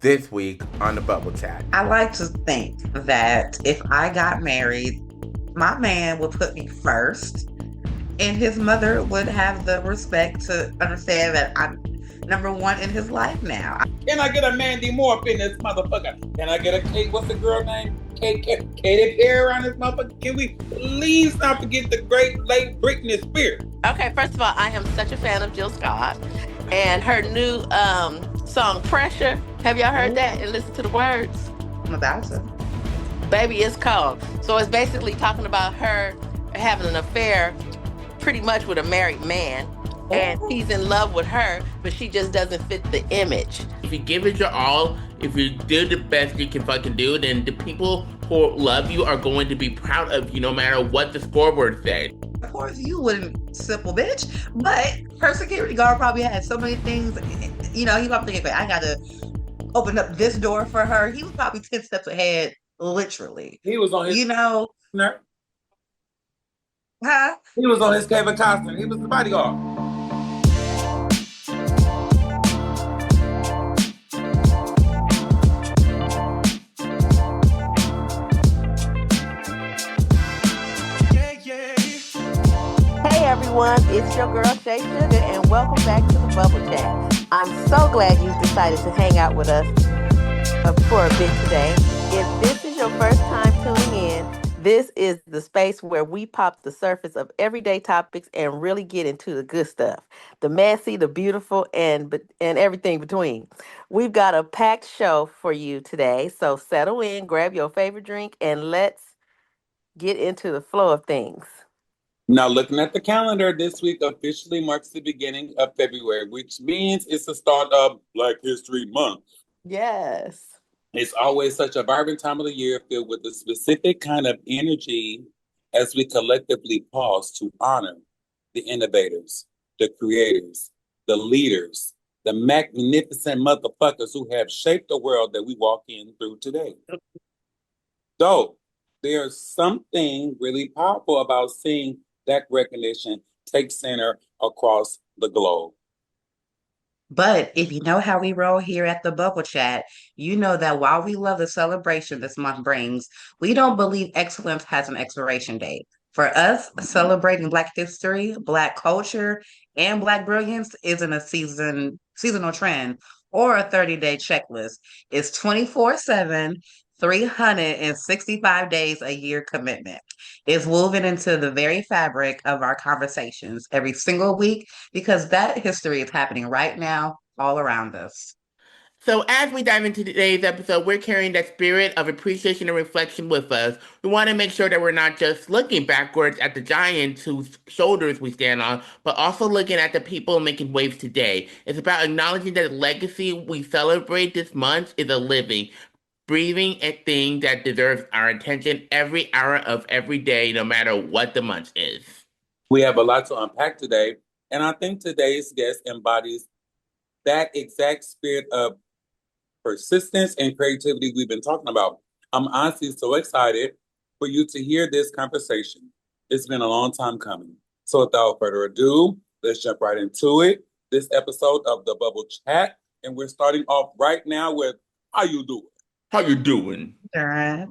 this week on the Bubble Chat. I like to think that if I got married, my man would put me first, and his mother would have the respect to understand that I'm number one in his life now. Can I get a Mandy Moore up in this motherfucker? Can I get a Kate? What's the girl name? Katy Perry around this motherfucker? Can we please not forget the great late Britney Spears? Okay, first of all, I am such a fan of Jill Scott and her new song Pressure. Have y'all heard that and listened to the words? I'm about to. Baby, it's cold. So it's basically talking about her having an affair pretty much with a married man. And he's in love with her, but she just doesn't fit the image. If you give it your all, if you do the best you can fucking do, then the people who love you are going to be proud of you no matter what the scoreboard says. Of course, you wouldn't, simple bitch, but her security guard probably had so many things. You know, he probably thinking, I gotta open up this door for her. He was probably 10 steps ahead, literally. He was on his, you know, huh? He was on his Kevin Costner. He was the bodyguard. Hey everyone, it's your girl Shay Sugar, and welcome back to the Bubble Chat. I'm so glad you decided to hang out with us for a bit today. If this is your first time tuning in, this is the space where we pop the surface of everyday topics and really get into the good stuff, the messy, the beautiful, and everything between. We've got a packed show for you today, so settle in, grab your favorite drink, and let's get into the flow of things. Now, looking at the calendar, this week officially marks the beginning of February, which means it's the start of Black History Month. Yes. It's always such a vibrant time of the year filled with a specific kind of energy as we collectively pause to honor the innovators, the creators, the leaders, the magnificent motherfuckers who have shaped the world that we walk in through today. Though there's something really powerful about seeing that recognition take center across the globe. But if you know how we roll here at the Bubble Chat, you know that while we love the celebration this month brings, we don't believe excellence has an expiration date. For us, celebrating Black history, Black culture, and Black brilliance isn't a seasonal trend or a 30-day checklist. It's 24/7, 365 days a year commitment. It's woven into the very fabric of our conversations every single week because that history is happening right now all around us. So as we dive into today's episode, we're carrying that spirit of appreciation and reflection with us. We want to make sure that we're not just looking backwards at the giants whose shoulders we stand on, but also looking at the people making waves today. It's about acknowledging that the legacy we celebrate this month is a living, breathing thing that deserves our attention every hour of every day, no matter what the month is. We have a lot to unpack today, and I think today's guest embodies that exact spirit of persistence and creativity we've been talking about. I'm honestly so excited for you to hear this conversation. It's been a long time coming. So without further ado, let's jump right into it. This episode of the Bubble Chat, and we're starting off right now with how you doing? How you doing? All right.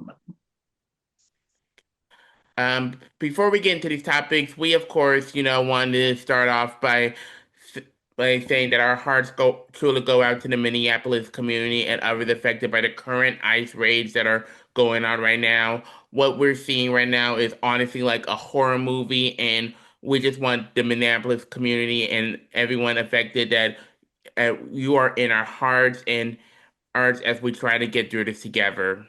Before we get into these topics, we of course, wanted to start off by saying that our hearts truly go out to the Minneapolis community and others affected by the current ICE raids that are going on right now. What we're seeing right now is honestly like a horror movie, and we just want the Minneapolis community and everyone affected that you are in our hearts and arts as we try to get through this together.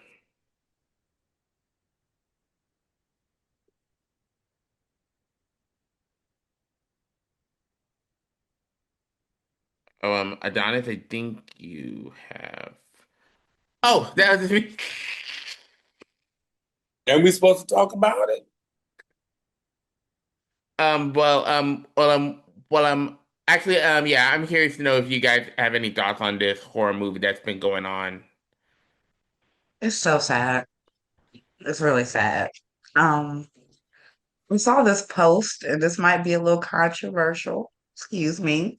Adonis, I think you have. Oh, that was me. And we supposed to talk about it? Actually, yeah, I'm curious to know if you guys have any thoughts on this horror movie that's been going on. It's so sad. It's really sad. Um, we saw this post, and this might be a little controversial, excuse me,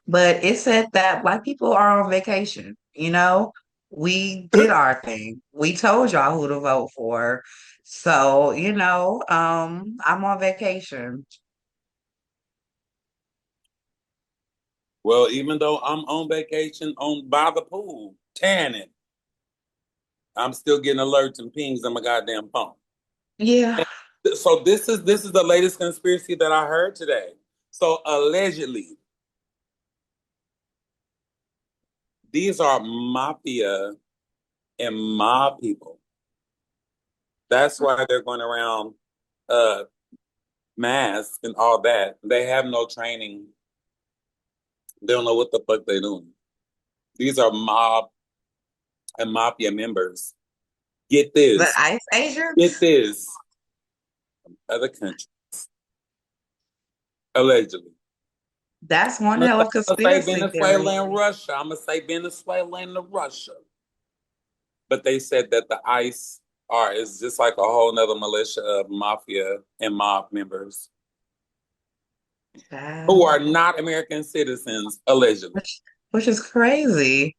but it said that Black people are on vacation, you know? We did our thing. We told y'all who to vote for. So, I'm on vacation. Well, even though I'm on vacation on by the pool, tanning, I'm still getting alerts and pings on my goddamn phone. Yeah. So this is the latest conspiracy that I heard today. So allegedly, these are mafia and mob people. That's why they're going around uh masks and all that. They have no training. They don't know what the fuck they're doing. These are mob and mafia members. Get The this. ICE Get agents? this. Other country. Allegedly. That's one I'm hell of a gonna say conspiracy theory. Venezuela and Russia. I'm gonna say Venezuela and Russia. But they said that the ICE is just like a whole nother militia of mafia and mob members who Wow. are not American citizens, allegedly. Which is crazy.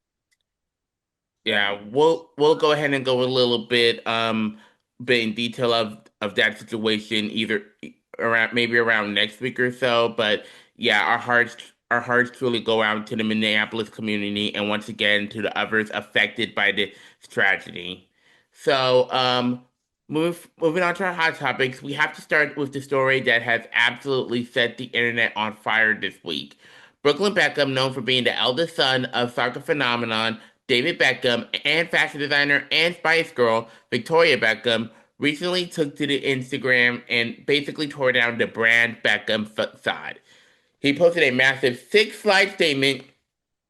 Yeah, we'll go ahead and go a little bit in detail of that situation either around next week or so. But yeah, our hearts truly go out to the Minneapolis community and once again to the others affected by this tragedy. So moving on to our hot topics, we have to start with the story that has absolutely set the internet on fire this week. Brooklyn Beckham, known for being the eldest son of soccer phenomenon David Beckham, and fashion designer and Spice Girl Victoria Beckham, recently took to the Instagram and basically tore down the brand Beckham facade. He posted a massive 6 slide statement,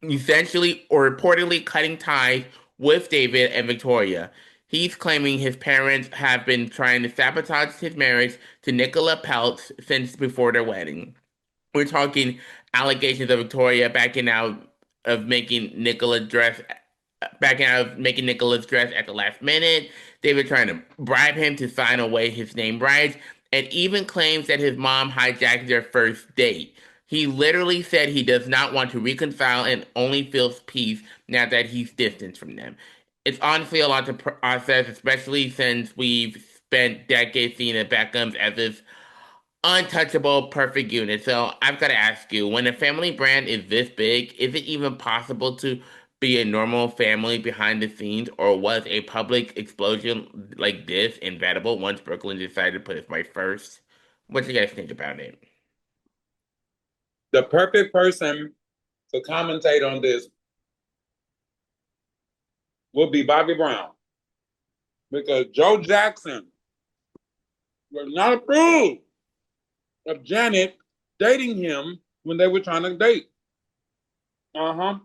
essentially or reportedly cutting ties with David and Victoria. He's claiming his parents have been trying to sabotage his marriage to Nicola Peltz since before their wedding. We're talking allegations of Victoria of making Nicola dress backing out of making Nicola's dress at the last minute. They were trying to bribe him to sign away his name rights, and even claims that his mom hijacked their first date. He literally said he does not want to reconcile and only feels peace now that he's distanced from them. It's honestly a lot to process, especially since we've spent decades seeing the Beckhams as this untouchable, perfect unit. So I've got to ask you, when a family brand is this big, is it even possible to be a normal family behind the scenes, or was a public explosion like this inevitable once Brooklyn decided to put his wife first? What do you guys think about it? The perfect person to commentate on this would be Bobby Brown because Joe Jackson was not approved of Janet dating him when they were trying to date. Uh-huh.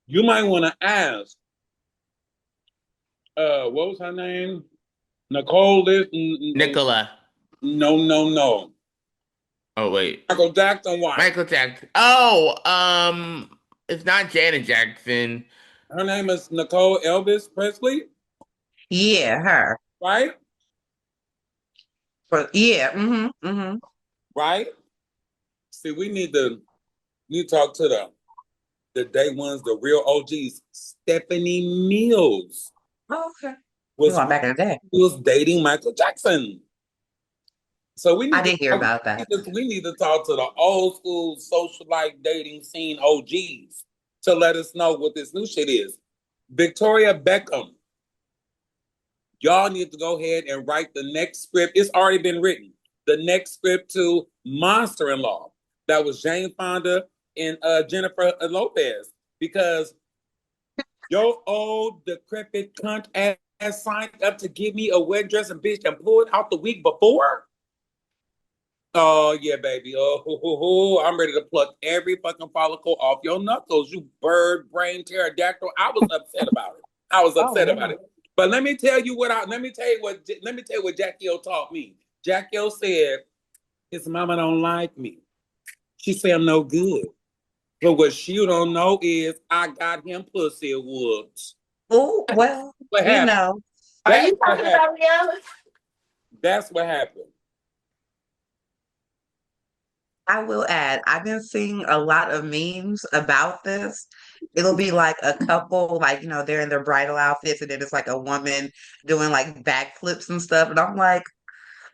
You might want to ask, what was her name? Nicole this Nicola. no. Oh wait. Michael Jackson wife. Michael Jackson. Oh, it's not Janet Jackson. Her name is Nicole Elvis Presley, Yeah, her. right? But yeah, mm-hmm. Right? See, we need to talk to the day ones, the real OGs. Stephanie Mills Oh, okay. You was going back in the day. dating Michael Jackson. So I did hear about that. we need to talk to the old school socialite dating scene OGs to let us know what this new shit is. Victoria Beckham, y'all need to go ahead and write the next script. It's already been written. The next script to Monster in Law. That was Jane Fonda and Jennifer Lopez. Because your old decrepit cunt ass signed up to give me a wet dress and bitch and pulled out the week before. Oh yeah, baby. I'm ready to pluck every fucking follicle off your knuckles, you bird brain pterodactyl. I was upset about it. I was upset about it. But let me tell you what Jackie O taught me. Jackie O said his mama don't like me. She said I'm no good. But what she don't know is I got him pussy whoops. Oh, well, What we happened? know. Are you talking about Rihanna? That's what happened. I will add, I've been seeing a lot of memes about this. It'll be like a couple, like, they're in their bridal outfits, and then it's like a woman doing like backflips and stuff. And I'm like,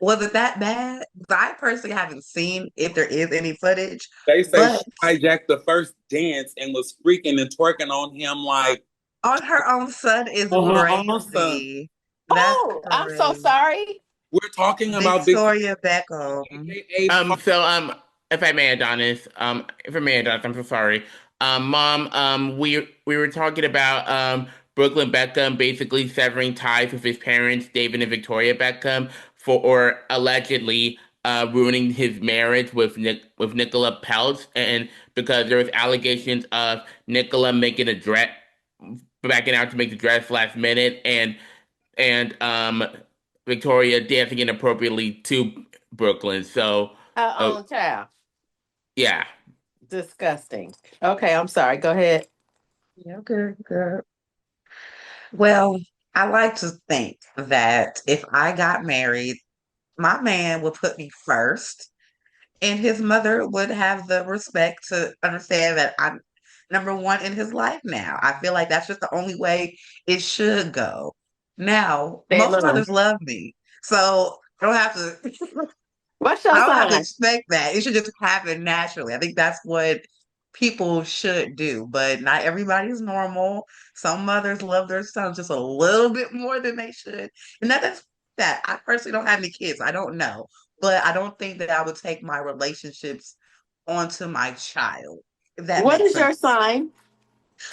was it that bad? I personally haven't seen if there is any footage, They say she but hijacked the first dance and was freaking and twerking on him like on her own son is on her own son. crazy. That's Oh, I'm so crazy. sorry. We're talking about Victoria Beckham. So if I may, Adonis, if I may, Adonis, I'm so sorry. Mom, we were talking about Brooklyn Beckham basically severing ties with his parents, David and Victoria Beckham, for or allegedly ruining his marriage with Nicola Peltz, and because there was allegations of Nicola making a dress, backing out to make the dress last minute, and Victoria dancing inappropriately to Brooklyn. So, Her uh, own child. yeah. Disgusting. Okay, I'm sorry. Go ahead. Yeah, good, good. Well, I like to think that if I got married, my man would put me first, and his mother would have the respect to understand that I'm number one in his life now. I feel like that's just the only way it should go. Now, Say most Lou. mothers love me, so I don't have to. What's I your don't have to sign? expect that. It should just happen naturally. I think that's what people should do, but not everybody is normal. Some mothers love their sons just a little bit more than they should. And that's that. I personally don't have any kids. I don't know. But I don't think that I would take my relationships onto my child, if that What makes is your sense. sign,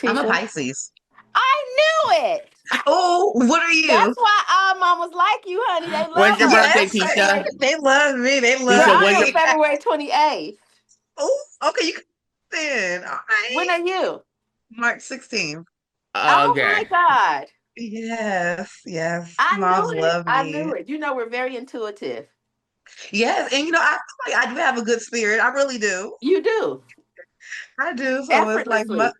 I'm a Tisha? Pisces. I knew it. Oh, what are That's you? why all mamas like you, honey. They When's love your us. birthday, Yes, Tisha? they love me. They Girl, Tisha, love I when's am your me. February 28th. Oh, okay, you can then. All When right. are you? March 16th. Oh my okay? God. Yes, yes. I Moms knew it. love I knew me. it. You know, we're very intuitive. Yes, and I feel like I do have a good spirit. I really do. You do. I do. So it's like Effortlessly.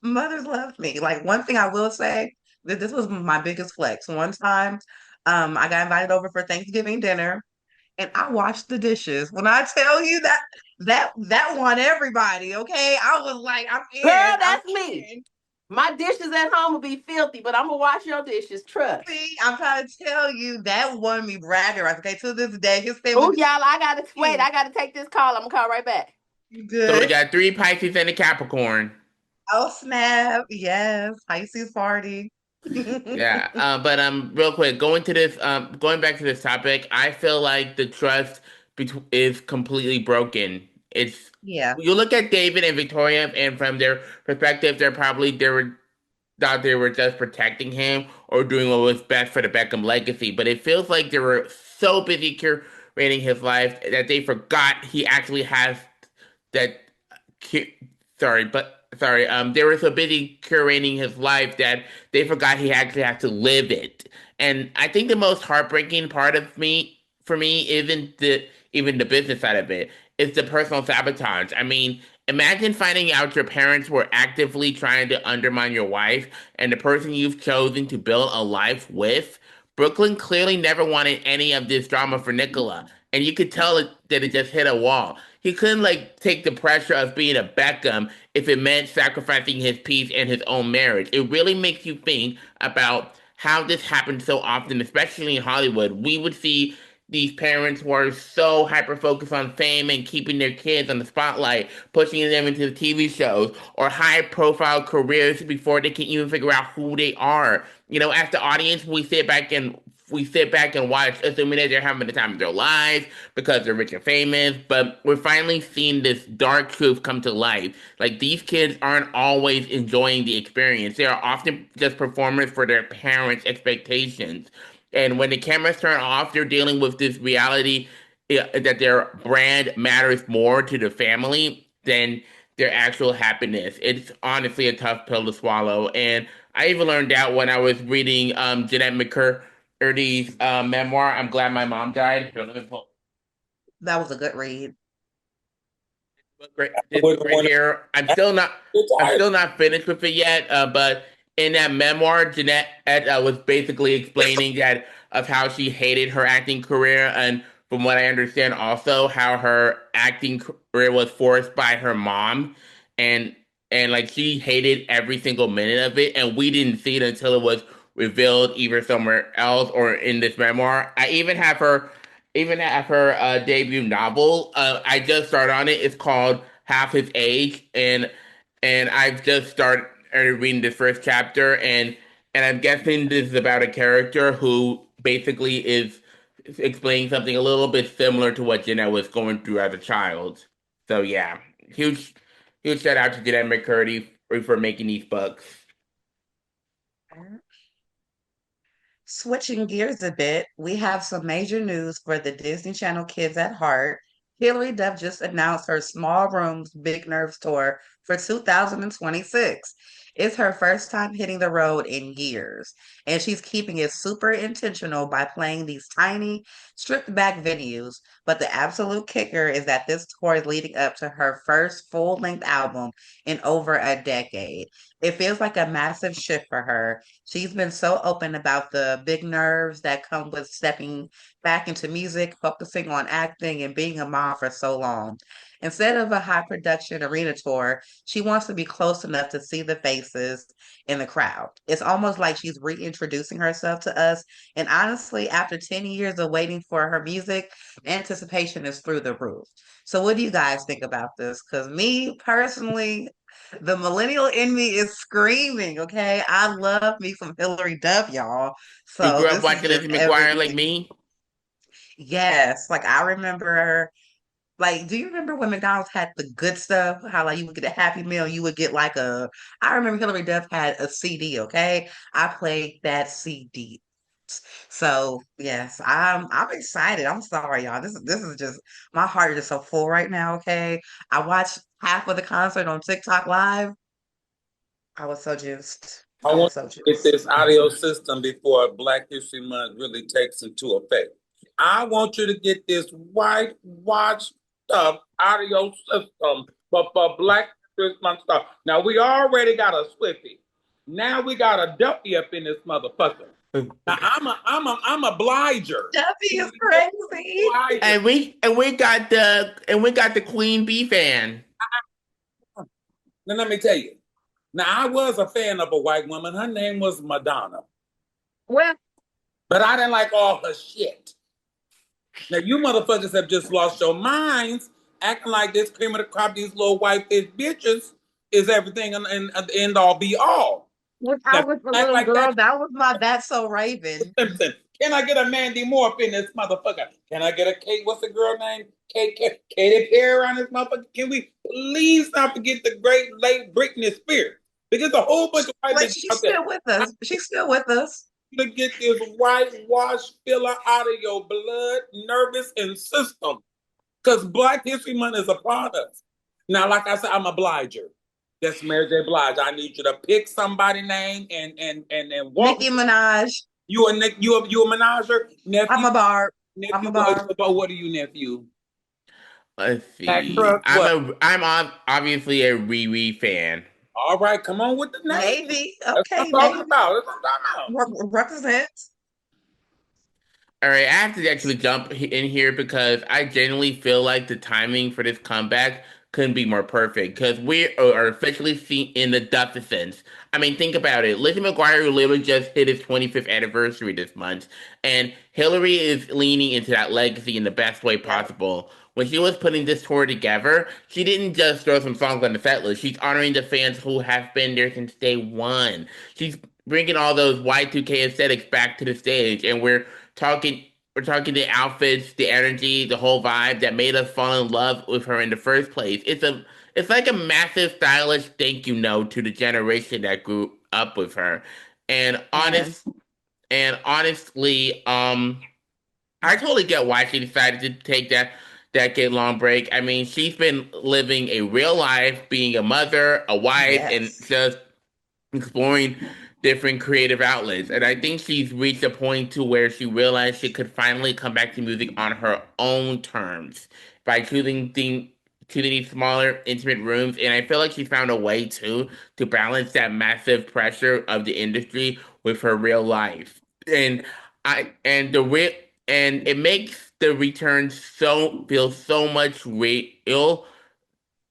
mothers love me. Like one thing I will say that this was my biggest flex. One time, I got invited over for Thanksgiving dinner, and I washed the dishes. When I tell you that won everybody, okay? I was like, I'm Girl, in. I'm that's me. in. My dishes at home will be filthy, but I'm gonna wash your dishes. Trust. See, I'm trying to tell you that won me bragging rights. Okay, to this day, his Oh, family y'all, I gotta wait. is I gotta take this call. I'm gonna call right back. So we good. got three Pisces and a Capricorn. Oh snap! Yes, Pisces party. Yeah, but real quick, going back to this topic, I feel like the trust is completely broken. It's Yeah, You look at David and Victoria, and from their perspective, they were thought they were just protecting him or doing what was best for the Beckham legacy. But it feels like they were so busy curating his life that they forgot he actually has that. cu- They were so busy curating his life that they forgot he actually has to live it. And I think the most heartbreaking part of me for me isn't the even the business side of it. It's the personal sabotage. I mean, imagine finding out your parents were actively trying to undermine your wife and the person you've chosen to build a life with. Brooklyn clearly never wanted any of this drama for Nicola, and you could tell that it just hit a wall. He couldn't like take the pressure of being a Beckham if it meant sacrificing his peace and his own marriage. It really makes you think about how this happens so often, especially in Hollywood. We would see these parents who are so hyper focused on fame and keeping their kids on the spotlight, pushing them into the TV shows or high profile careers before they can even figure out who they are. As the audience, we sit back and watch, assuming that they're having the time of their lives because they're rich and famous. But we're finally seeing this dark truth come to life. Like these kids aren't always enjoying the experience. They are often just performers for their parents' expectations. And when the cameras turn off, they're dealing with this reality, that their brand matters more to the family than their actual happiness. It's honestly a tough pill to swallow. And I even learned that when I was reading Jeanette McCurdy's memoir, I'm Glad My Mom Died. Here, let me pull that was a good read. this With book the right one here. I'm still not finished with it yet. But in that memoir, Jeanette was basically explaining that of how she hated her acting career, and from what I understand, also how her acting career was forced by her mom, and like she hated every single minute of it, and we didn't see it until it was revealed either somewhere else or in this memoir. I even have her debut novel. I just started on it. It's called Half His Age, and I've just started reading the first chapter, and I'm guessing this is about a character who basically is explaining something a little bit similar to what Jeanette was going through as a child. So yeah, huge shout out to Jeanette McCurdy for making these books. Switching gears a bit, we have some major news for the Disney Channel Kids at Heart. Hilary Duff just announced her Small Rooms Big Nerves tour for 2026. It's her first time hitting the road in years, and she's keeping it super intentional by playing these tiny, stripped back venues. But the absolute kicker is that this tour is leading up to her first full length album in over a decade. It feels like a massive shift for her. She's been so open about the big nerves that come with stepping back into music, focusing on acting, and being a mom for so long. Instead of a high production arena tour, she wants to be close enough to see the faces in the crowd. It's almost like she's reintroducing herself to us. And honestly, after 10 years of waiting for her music, anticipation is through the roof. So, what do you guys think about this? Because me personally, the millennial in me is screaming, okay? I love me some Hillary Duff, y'all. You So grew up this is watching just Lizzie McGuire like everything. me? Yes, like I remember, like, do you remember when McDonald's had the good stuff? How like you would get a Happy Meal, you would get like a. I remember Hillary Duff had a CD. Okay, I played that CD. So yes, I'm excited. I'm sorry, y'all. This is just my heart is just so full right now. Okay, I watched half of the concert on TikTok live. I was so juiced. I I want was so to get juiced. this audio system before Black History Month really takes into effect. I want you to get this whitewashed stuff audio system, but for Black History Month stuff. Now we already got a Swiffy. Now we got a Duffy up in this motherfucker. Now I'm a obliger. Duffy is crazy. And we got the Queen Bee fan. Now let me tell you. Now I was a fan of a white woman. Her name was Madonna. Well, But I didn't like all her shit. Now you motherfuckers have just lost your minds acting like this cream of the crop, these little white fish bitches is everything and the end all be all. when I Now was a act little like that girl, that was my That's So Raven. Simpson. Can I get a Mandy Moore up in this motherfucker? Can I get a Kate? What's the girl name? Katy Perry around this motherfucker? Can we please not forget the great late Britney Spears? Because a whole bunch of white Like bitches she's out there. still with us. She's still with us. To get this whitewash filler out of your blood, nervous, and system. Because Black History Month is upon us. Now, like I said, I'm a obliger. That's Mary J. Blige. I need you to pick somebody name and walk. Nicki Minaj. You a Nick? You a menager? I'm Nephew? a barb. I'm Nephew? a barb. What are you, nephew? Let's Back see. truck? What? Obviously a Riri fan. All right, come on with the name. Maybe. That's what Okay, I'm talking maybe. about. That's what I'm talking about. Represent. All right, I have to actually jump in here because I genuinely feel like the timing for this comeback couldn't be more perfect because we are officially seen in the deficits. I mean, think about it. Lizzie McGuire literally just hit his 25th anniversary this month, and Hillary is leaning into that legacy in the best way Yep. possible. When she was putting this tour together, she didn't just throw some songs on the set list. She's honoring the fans who have been there since day one. She's bringing all those Y2K aesthetics back to the stage, and talking we're talking the outfits, the energy, the whole vibe that made us fall in love with her in the first place. It's like a massive stylish thank you note to the generation that grew up with her. And Yes. honestly, I totally get why she decided to take that decade long break. I mean, she's been living a real life, being a mother, a wife, and Yes. just exploring different creative outlets. And I think she's reached a point to where she realized she could finally come back to music on her own terms by choosing these smaller, intimate rooms. And I feel like she found a way to balance that massive pressure of the industry with her real life. And I and the real and it makes the return feels so much real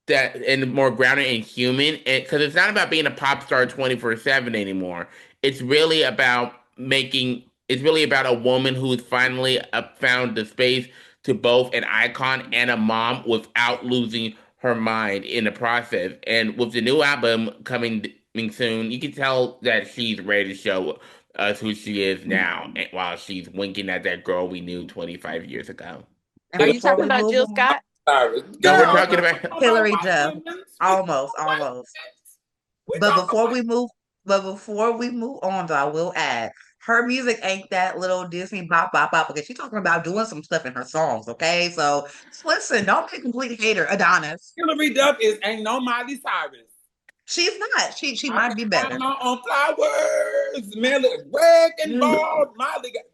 that and more grounded and human, because it's not about being a pop star 24/7 anymore. It's really about making. It's really about a woman who's finally found the space to both an icon and a mom without losing her mind in the process. And with the new album coming soon, you can tell that she's ready to show us who she is now, and while she's winking at that girl we knew 25 years ago. And Are you before talking we about move Jill on, Scott? Sorry. No, we're Girl, talking we about. talking about Hillary white Duff. women. We Almost, talking about almost. we But talking before about we move, but before we move on, though, I will add her music ain't that little Disney bop bop bop because she's talking about doing some stuff in her songs. Okay, so just listen, don't be a complete hater, Adonis. Hillary Duff ain't no Miley Cyrus. She's not. She I might can be buy better. my own flowers. Millie, red and Mm. bald. Miley got.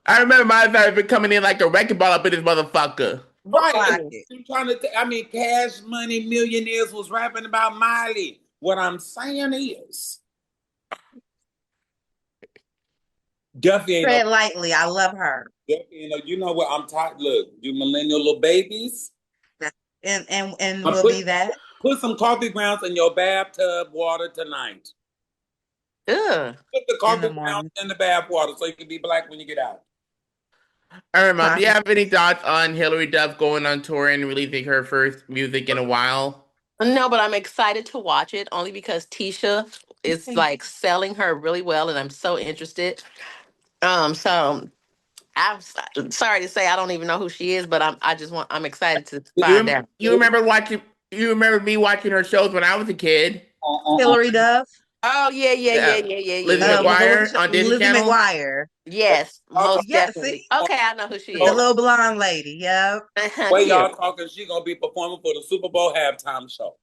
I remember my father been coming in like a wrecking ball up in this motherfucker. Right. Clock it. I'm trying to. I mean, Cash Money Millionaires was rapping about Miley. What I'm saying is, Duffy ain't no. Tread lightly. I love her. Duffy ain't no. You know what? I'm tired. Look, you millennial little babies. And Uh, will put be that. put some coffee grounds in your bathtub water tonight. Ugh. Put the In the coffee grounds morning. in the bath water so you can be black when you get out. All right, Mom, do Clock you it. have any thoughts on Hillary Duff going on tour and releasing her first music in a while? No, but I'm excited to watch it only because Tisha is like selling her really well, and I'm so interested. So sorry to say I don't even know who she is, but I'm excited to find out. You remember watching? You remember me watching her shows when I was a kid? Hillary Duff. Oh yeah, yeah, yeah, Yeah, yeah, yeah, Lizzie yeah, yeah. McGuire on Disney Lizzie Channel. McGuire. Yes, Y'all most Yeah, see? definitely. Okay, I know who she The is. talking, little blonde lady. Yep. way Cute. y'all talking, she gonna be performing for the Super Bowl halftime show.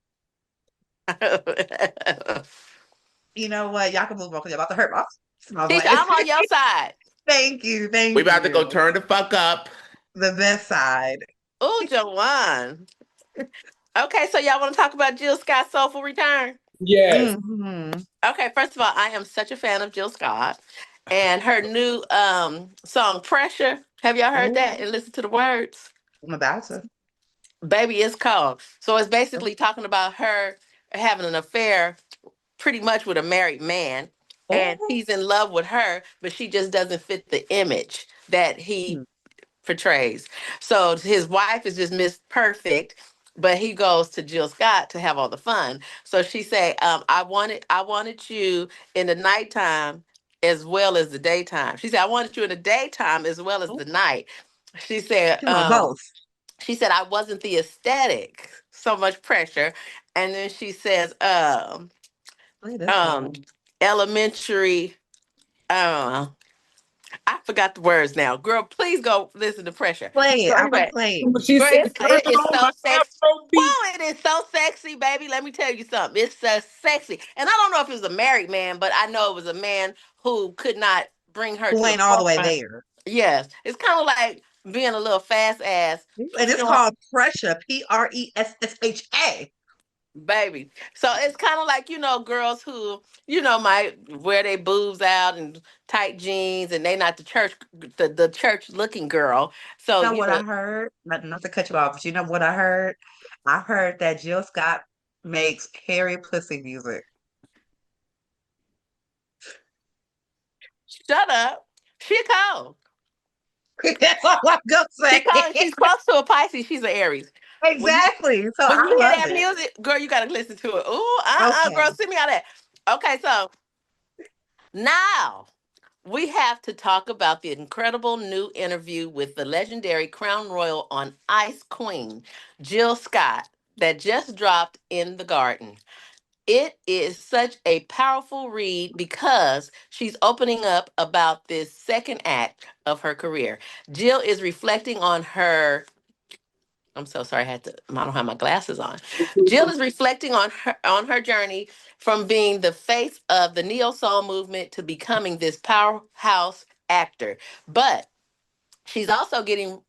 You know what? Y'all can move on because you're about to hurt my Tisha, voice. I'm on your side. Thank you. We Thank about to go you. turn the fuck up. The best side. Oh, Joanne. Okay, so y'all want to talk about Jill Scott's soulful return? Yes. Hmm. Okay, first of all, I am such a fan of Jill Scott and her new song Pressure. Have y'all heard Oh, that and listened to the words? I'm about to. Baby, it's cold. So it's basically talking about her having an affair pretty much with a married man, and Oh. he's in love with her, but she just doesn't fit the image that he portrays. So his wife is just Miss Perfect, but he goes to Jill Scott to have all the fun. So she said, I wanted you in the nighttime as well as the daytime. She said, I wanted you in the daytime as well as Oh, the night. She said, she want both. I wasn't the aesthetic, so much pressure. And then she says, Play this um, song. elementary, uh, I forgot the words now. Girl, please go listen to Pressure. Play So it. I'm gonna anyway, play it. She girl, said, turn it is on so the sexy. Afro beat. Whoa, it is so sexy, baby. Let me tell you something. It's so sexy. And I don't know if it was a married man, but I know it was a man who could not bring her Who to the ain't all the way forefront. there. Yes. It's kind of like being a little fast ass, And it's showing called Pressure. Presssha. baby. So it's kind of like, girls who, might wear their boobs out and tight jeans and they not the church looking girl. So, You know what I heard? Not to cut you off, but you know what I heard? I heard that Jill Scott makes hairy pussy music. shut up. She cold. That's all I'm gonna She say. cold and she's close to a Pisces. She's an Aries. When you Exactly. So when I you hear love that it. music, girl, you gotta listen to it. Ooh, Okay. girl, send me all that. Okay, so now we have to talk about the incredible new interview with the legendary Crown Royal on Ice Queen, Jill Scott, that just dropped in the garden. It is such a powerful read because she's opening up about this second act of her career. Jill is reflecting on her. I'm so sorry, I don't have my glasses on. Jill is reflecting on her journey from being the face of the neo soul movement to becoming this powerhouse actor. But she's also getting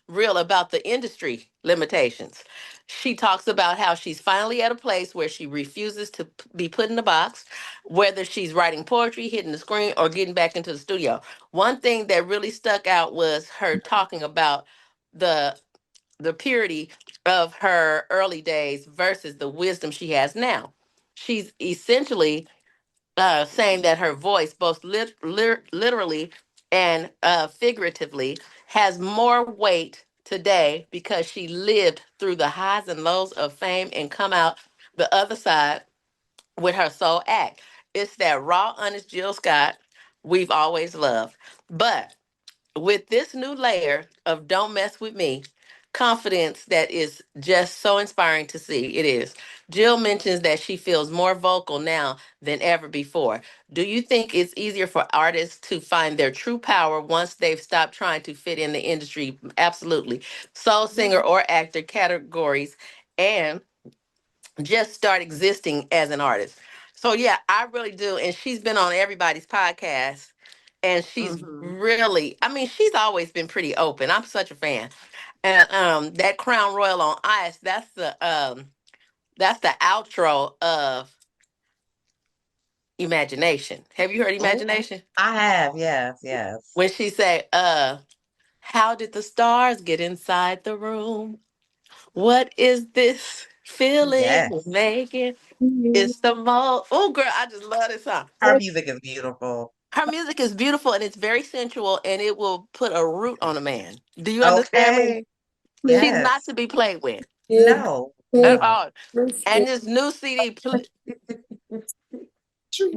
real about the industry limitations. She talks about how she's finally at a place where she refuses to be put in a box, whether she's writing poetry, hitting the screen, or getting back into the studio. One thing that really stuck out was her talking about the the purity of her early days versus the wisdom she has now. She's essentially saying that her voice, both literally and figuratively, has more weight today because she lived through the highs and lows of fame and come out the other side with her soul act. It's that raw, honest Jill Scott we've always loved. But with this new layer of Don't Mess With Me, confidence that is just so inspiring to see. It is. Jill mentions that she feels more vocal now than ever before. Do you think it's easier for artists to find their true power once they've stopped trying to fit in the industry? Absolutely. Soul singer or actor categories and just start existing as an artist. So yeah, I really do. And she's been on everybody's podcast and she's Mhm. really, I mean, she's always been pretty open. I'm such a fan. And that Crown Royal on Ice, that's the outro of Imagination. Have you heard Oh, Imagination? I have, yes, yes. When she say, how did the stars get inside the room? What is this feeling we're Yes. making? It's the most. Oh, girl, I just love this song. Her music is beautiful. Her music is beautiful and it's very sensual and it will put a root on a man. Do you understand me? Okay. She's not Yes. to be played with No. at No. all. And this new CD,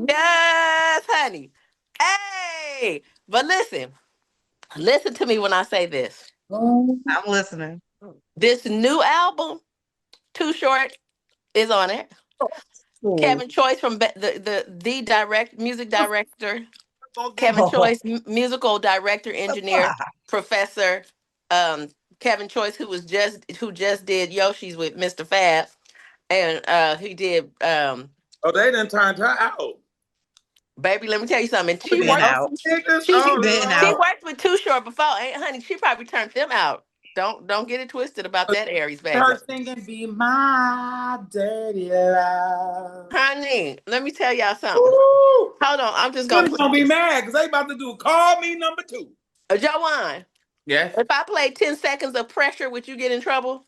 yes, honey. Hey, but listen to me when I say this. I'm listening. This new album, Too Short, is on it. Kevin Choice from the direct music director, Kevin Oh, Choice, musical director, engineer, surprise. professor, um, Kevin Choice, who just did Yoshi's with Mr. Fab, and he did Oh, they done turned her out. baby. Let me tell you something. She been out. She She been she out. worked with Too Short before, ain't honey? She probably turned them out. Don't get it twisted about that, Aries baby. Her singing "Be My Dirty Love." Honey, let me tell y'all something. Woo! Hold on, I'm just gonna Women's play gonna be this. mad because they about to do "Call Me Number Two." Joanne, Yes, if I play 10 seconds of pressure, would you get in trouble?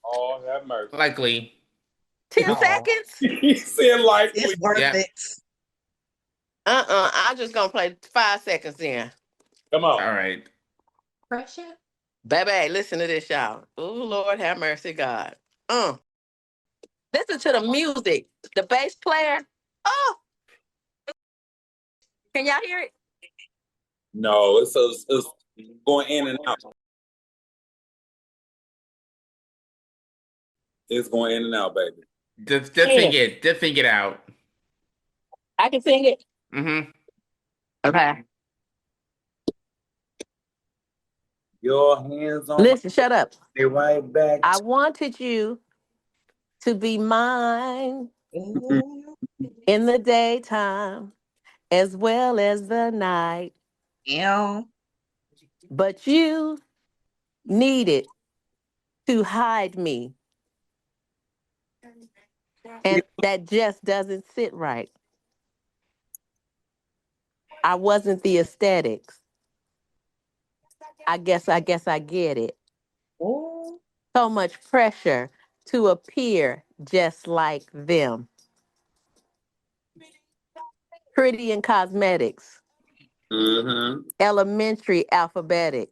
Oh, have mercy. likely. 10 Oh, seconds? He said likely. it's worth Yeah. it. I'm just gonna play 5 seconds then. Come All on. right. Pressure. Baby, listen to this, y'all. Oh, Lord have mercy, God. Listen to the music. The bass player. Oh, can y'all hear it? No, it's going in and out. It's going in and out, baby. Just Yeah. sing it. Just sing it out. I can sing it. Mm-hmm. Okay. Your hands on Listen, shut up. my right back. I wanted you to be mine Ooh, in the daytime as well as the night, yeah. but you needed to hide me, and that just doesn't sit right. I wasn't the aesthetics. I guess I get it. Ooh, So much pressure to appear just like them. Pretty in cosmetics, Mm-hmm. elementary alphabetic.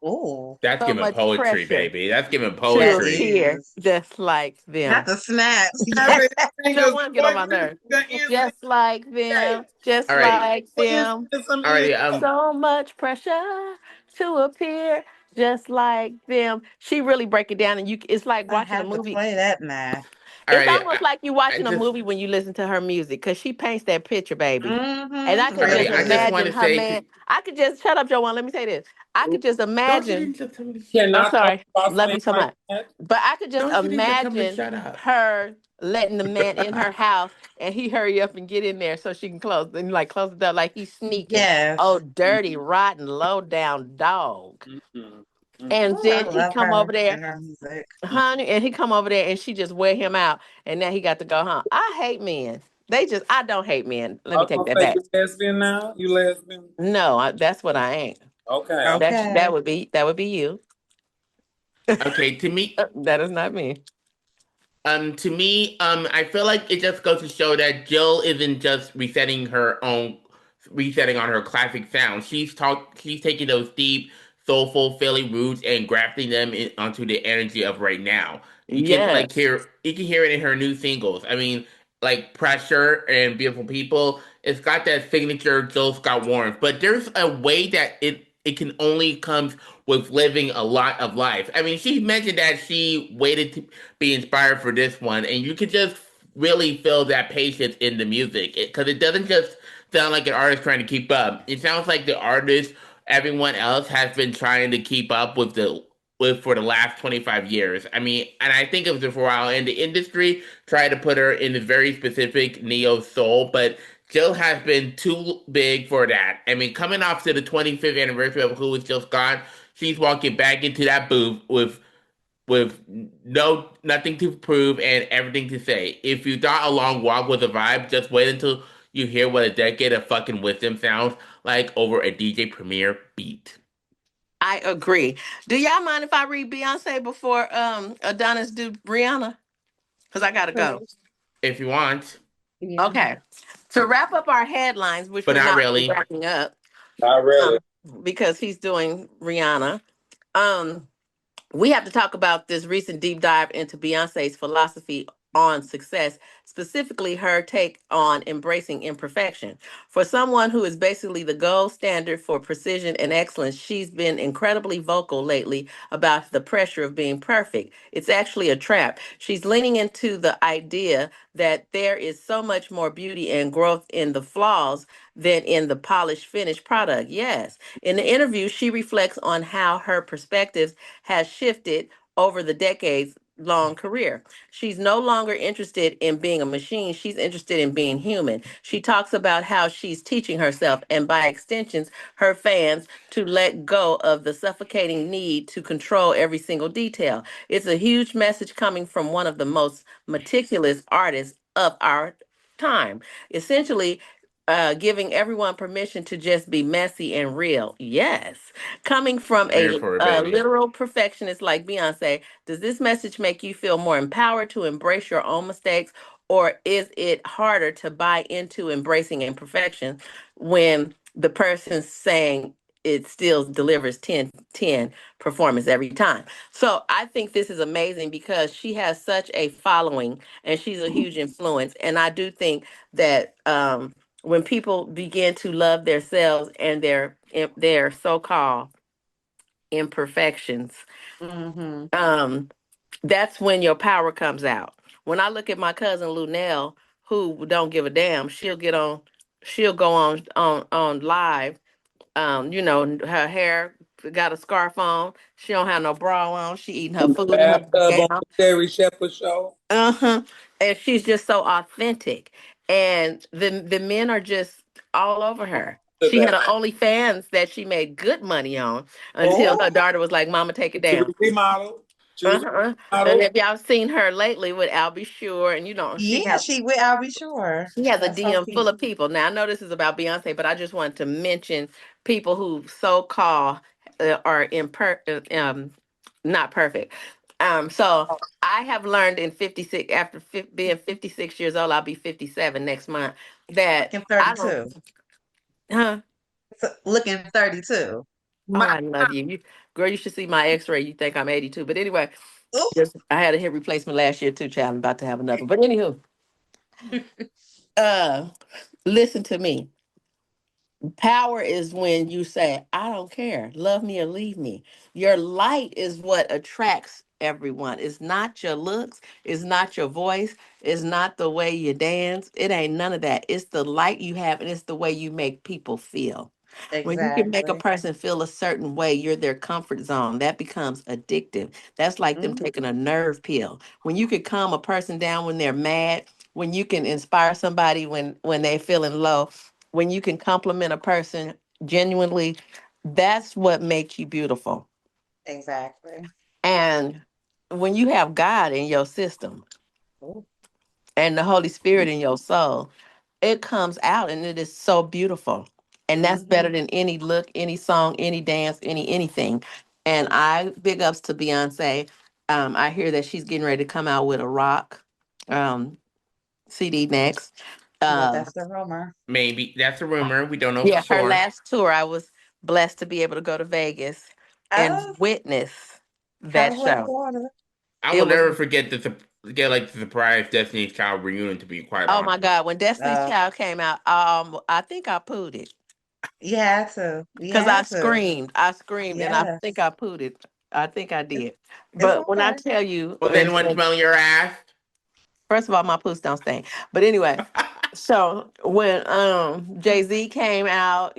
ooh. That's So giving much poetry, pressure baby. That's giving to That poetry. appear is just like them. not the snaps. Yeah. Everything Don't is want to get on my nerves. Just like them, just All right. like them. Alrighty. So much pressure to appear just like them. She really break it down, and it's like I watching a have to movie. play that now. It's Alrighty. almost like you I watching a just. movie when you listen to her music, because she paints that picture, baby. And I Mm-hmm. could just Alrighty. Really I just good. want imagine to her say man. I could just shut up, Joanne. Let me say this. I could just don't you imagine. need to tell me? I'm Cannot talk sorry. about Love you things so like much. that. But I could just Don't you need to tell me? imagine Shut up. her letting the man in her house and he hurry up and get in there so she can close and like close the door like he's sneaking. Yes. Oh, dirty, rotten, low down dog. Mm-hmm. And Oh, I then he love come her over there, and her music. honey, and he come over there and she just wear him out. And now he got to go home. I hate men. I don't hate men. Let I me was take gonna that say back. you lesbian now? You lesbian? No, that's what I ain't. Okay. Okay. That would be you. Okay, That is not me. I feel like it just goes to show that Jill isn't just resetting on her classic sound. She's taking those deep, soulful Philly roots and grafting them onto the energy of right now. Yes. You can hear it in her new singles. I mean, like Pressure and Beautiful People. It's got that signature Jill Scott warmth, but there's a way that it can only come with living a lot of life. I mean, she mentioned that she waited to be inspired for this one, and you could just really feel that patience in the music because it doesn't just sound like an artist trying to keep up. It sounds like the artist everyone else has been trying to keep up with for the last 25 years. I mean, and I think it was for a while, and the industry tried to put her in this very specific neo soul, but Jill has been too big for that. I mean, coming off to the 25th anniversary of Who Was Just Gone, she's walking back into that booth with nothing to prove and everything to say. If you thought A Long Walk was a vibe, just wait until you hear what a decade of fucking wisdom sounds like over a DJ Premier beat. I agree. Do y'all mind if I read Beyonce before Adonis do Rihanna? Because I gotta go. If you want, Yeah. Okay. To wrap up our headlines, which but we're not not really really. wrapping up, Not really. um, because he's doing Rihanna. Um, we have to talk about this recent deep dive into Beyonce's philosophy on success, specifically her take on embracing imperfection. For someone who is basically the gold standard for precision and excellence, she's been incredibly vocal lately about the pressure of being perfect. It's actually a trap. She's leaning into the idea that there is so much more beauty and growth in the flaws than in the polished finished product. Yes. In the interview, she reflects on how her perspectives has shifted over the decades long career. She's no longer interested in being a machine. She's interested in being human. She talks about how she's teaching herself and by extensions her fans to let go of the suffocating need to control every single detail. It's a huge message coming from one of the most meticulous artists of our time. Essentially, giving everyone permission to just be messy and real. Yes. Coming from I'm here for it, a baby. literal perfectionist like Beyonce, does this message make you feel more empowered to embrace your own mistakes, or is it harder to buy into embracing imperfection when the person's saying it still delivers 10 performance every time? So I think this is amazing because she has such a following and she's a huge influence. And I do think that when people begin to love themselves and their so-called imperfections, Mm-hmm. um, that's when your power comes out. When I look at my cousin Lunell, who don't give a damn, she'll go on live. Her hair got a scarf on. She don't have no bra on. She eating her food in her Bathtub on gown. the Terry Shepherd show. Uh-huh. And she's just so authentic. And the men are just all over her. To She had that. an OnlyFans that she made good money on until Oh, her daughter was like, Mama, take it she was down. a remodel. She was Uh-huh. a And remodel. if y'all seen her lately with Albie Shore, and Yeah, she will. I'll be sure. she has a That's so DM full cute. of people. Now I know this is about Beyonce, but I just wanted to mention people who so call are not perfect. So I have learned in 56 after being 56 years old, I'll be 57 next month. That Looking I don't, 32. huh? Looking 32. Oh, My, I love you. Girl, you should see my X-ray. You think I'm 82, but anyway, Ooh. just I had a hip replacement last year too, child. I'm about to have another. But anywho, uh, listen to me. Power is when you say, I don't care, love me or leave me. Your light is what attracts everyone. It's not your looks, it's not your voice, it's not the way you dance. It ain't none of that. It's the light you have and it's the way you make people feel. When you can make a Exactly. person feel a certain way, you're their comfort zone. That becomes addictive. That's like them Mhm. taking a nerve pill. When you can calm a person down when they're mad, when you can inspire somebody when they're feeling low, when you can compliment a person genuinely, that's what makes you beautiful. Exactly. And when you have God in your system Ooh. and the Holy Spirit in your soul, it comes out and it is so beautiful. And that's better Mhm. than any look, any song, any dance, anything. And I big ups to Beyonce. I hear that she's getting ready to come out with a rock um, CD next. Yeah, Um, that's the rumor. Maybe that's a rumor. We don't know for yeah, her sure. last tour, I was blessed to be able to go to Vegas and Oh, witness how that was show. water? I will It was, never forget get like the surprise Destiny's Child reunion. To be quite oh my honest, God, when Destiny's Uh, Child came out, I think I pooed it you had to. You because I had to. screamed. I screamed and I think Yes. I pooed it. I think I It's, did. it's But when I okay. tell you, was anyone smelling your ass? first of all, my poos don't stink. But anyway, so when Jay-Z came out,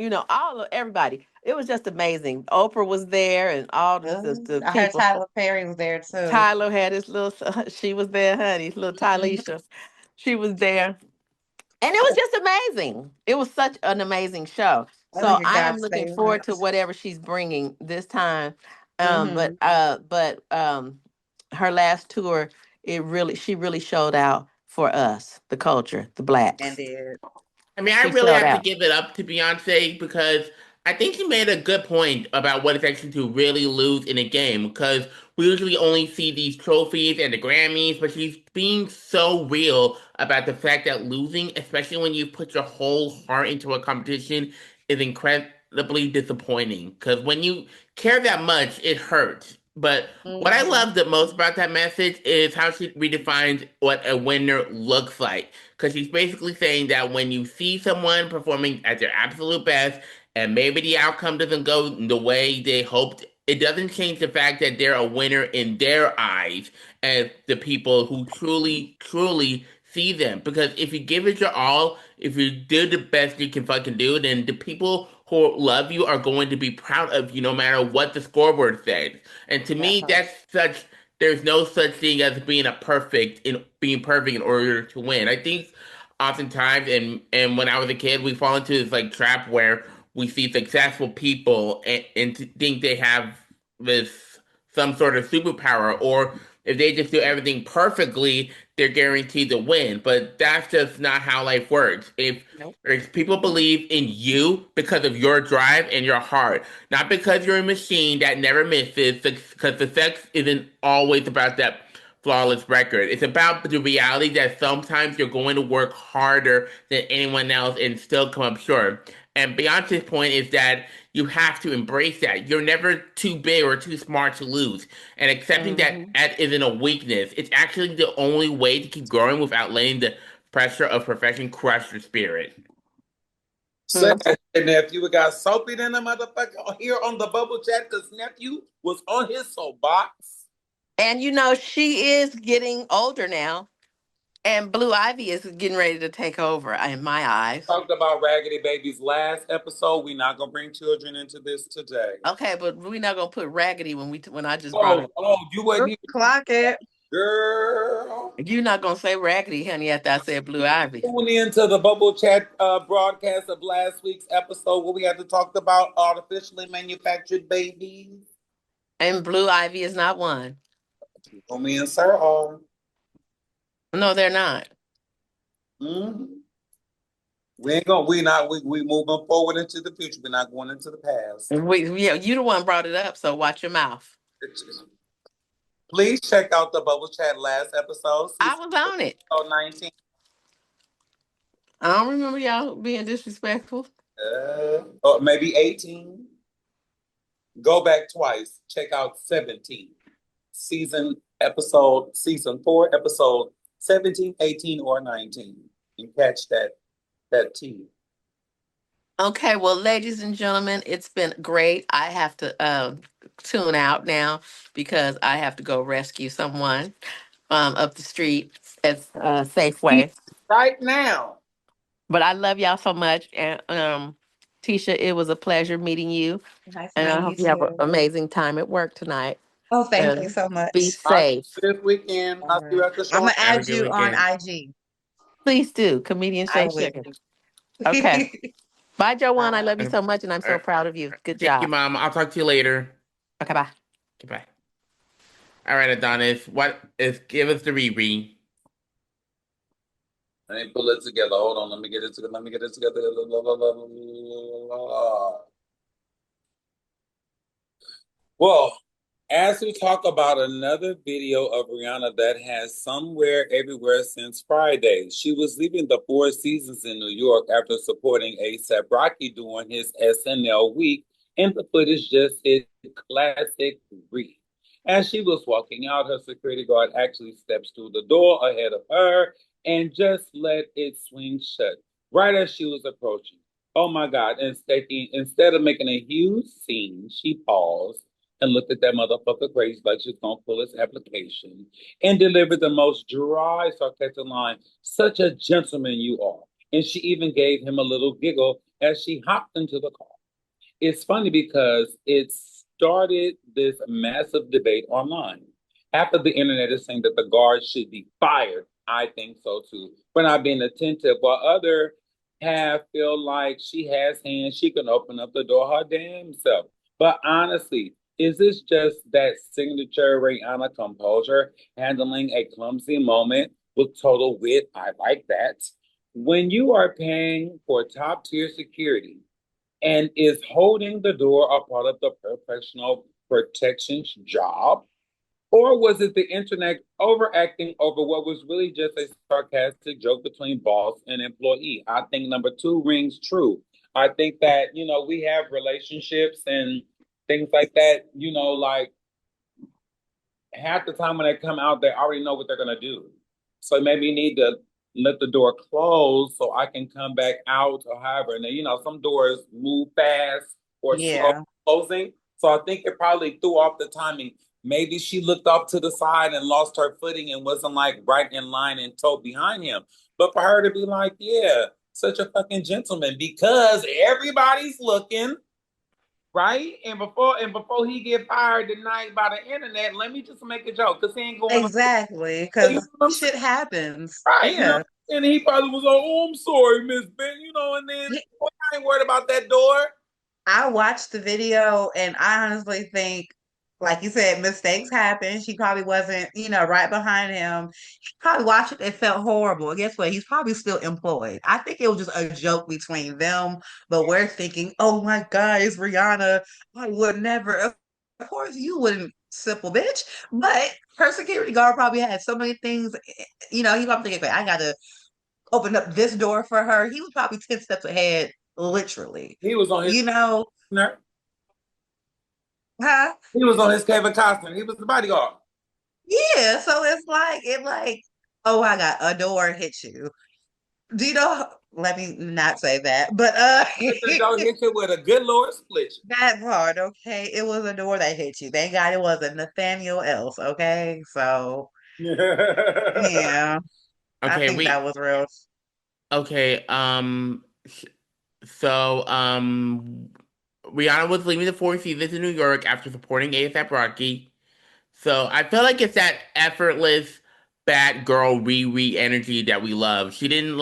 everybody, it was just amazing. Oprah was there and all the I heard people. Tyler Perry was there too. Tyler had his little she was there, honey, little Mhm. Tylisha. She was there. And it was just amazing. It was such an amazing show. I think So you're I am God's looking forward favorite. to whatever she's bringing this time. Hmm. But her last tour, she really showed out for us, the culture, the And blacks. did. I mean, I She really showed have to out. give it up to Beyonce because I think she made a good point about what it's actually to really lose in a game. Because we usually only see these trophies and the Grammys, but she's being so real about the fact that losing, especially when you put your whole heart into a competition, is incredibly disappointing. Because when you care that much, it hurts. But what I Hmm. love the most about that message is how she redefines what a winner looks like. Because she's basically saying that when you see someone performing at their absolute best, and maybe the outcome doesn't go the way they hoped, it doesn't change the fact that they're a winner in their eyes as the people who truly see them. Because if you give it your all, if you do the best you can fucking do, then the people who love you are going to be proud of you no matter what the scoreboard says. And to That me, part. there's no such thing as being perfect in order to win. I think oftentimes and when I was a kid, we fall into this like trap where we see successful people and to think they have this some sort of superpower, or if they just do everything perfectly, they're guaranteed to win. But that's just not how life works. Nope. If people believe in you because of your drive and your heart, not because you're a machine that never misses, because the sex isn't always about that flawless record. It's about the reality that sometimes you're going to work harder than anyone else and still come up short. And Beyonce's point is that you have to embrace that. You're never too big or too smart to lose. And accepting Hmm. that isn't a weakness. It's actually the only way to keep growing without letting the pressure of perfection crush your spirit. Say, nephew, we got soapy in the motherfucker here on the bubble chat because nephew was on his soapbox. And she is getting older now. And Blue Ivy is getting ready to take over in my eyes. Talked about Raggedy Baby's last episode. We're not gonna bring children into this today. Okay, but we're not gonna put raggedy when I just brought it. You wasn't here, Clock it. girl. You're not gonna say raggedy, honey, after I said Blue Ivy. Tune into the bubble chat broadcast of last week's episode where we had to talk about artificially manufactured babies. And Blue Ivy is not one. Me and Sir are. No, they're not. Mhm. We ain't gonna. We moving forward into the future. We're not going into the past. You the one brought it up, so watch your mouth. Please check out the bubble chat last episode, I season was on it. 19. I don't remember y'all being disrespectful. Or maybe 18. Go back twice. Check out 17. Season 4, episode 17, 18, or 19. And catch that T. Okay, well, ladies and gentlemen, it's been great. I have to tune out now because I have to go rescue someone up the street at Safeway. Right now. But I love y'all so much. And Tisha, it was a pleasure meeting you. Nice And I meeting you hope you have an too. amazing time at work tonight. Oh, thank you And so be much. I'll see safe. you this weekend. All I'll see you right. at the I'm show. gonna Have a add good you on weekend. IG. Please do. Comedian I Shay will. Sugar. Okay. Bye, All Joanne. I right. love you so much, and I'm All so right. proud of you. Good Thank you, job. Mom. I'll talk to you later. Okay, bye. Goodbye. All right, Adonis, give us the reread. Let me pull it together. Hold on. Let me get it together. Well, as we talk about another video of Rihanna that has somewhere everywhere since Friday, she was leaving the Four Seasons in New York after supporting A$AP Rocky during his SNL week, and the footage just hit classic Reed. As she was walking out, her security guard actually steps through the door ahead of her and just let it swing shut right as she was approaching. Oh my God. Instead of making a huge scene, she paused and looked at that motherfucker crazy like she's gonna pull his application and delivered the most dry, sarcastic line, such a gentleman you are. And she even gave him a little giggle as she hopped into the car. It's funny because it started this massive debate online. Half of the internet is saying that the guards should be fired. I think so too, for not being attentive, while other half feel like she has hands, she can open up the door her damn self. But honestly, is this just that signature Rihanna composure, handling a clumsy moment with total wit? I like that. When you are paying for top tier security, and is holding the door a part of the professional protection's job? Or was it the internet overacting over what was really just a sarcastic joke between boss and employee? I think number two rings true. I think that, we have relationships and things like that, like half the time when they come out, they already know what they're going to do. So maybe you need to let the door close so I can come back out or however. And then, some doors move fast or slow Yeah. closing. So I think it probably threw off the timing. Maybe she looked off to the side and lost her footing and wasn't like right in line and towed behind him. But for her to be like, yeah, such a fucking gentleman because everybody's looking, right? And before he get fired tonight by the internet, let me just make a joke because he ain't going on. Exactly. You know Because what I'm saying? shit happens. Right, Yeah. and he probably was like, "Oh, I'm sorry, Miss Ben," and then boy, I ain't worried about that door. I watched the video and I honestly think, like you said, mistakes happen. She probably wasn't, right behind him. He probably watched it and felt horrible. And guess what? He's probably still employed. I think it was just a joke between them, but we're thinking, oh my God, it's Rihanna. I would never. Of course, you wouldn't, simple bitch. But her security guard probably had so many things, he probably thinking, I gotta open up this door for her. He was probably 10 steps ahead, literally. He was on his You know, Costner. huh? He was on his Kevin Costner. He was the bodyguard. Yeah, so it's like, oh, I got a door hit you. Do you know? Let me not say that, but The dog hit you with a good Lord split that part, okay? It was a door that hit you. Thank God it wasn't Nathaniel else, okay? So you. yeah, I Okay, think that was real. okay, so Rihanna was leaving the Four Seasons in New York after supporting A$AP Rocky. So I feel like it's that effortless bad girl Riri energy that we love. She didn't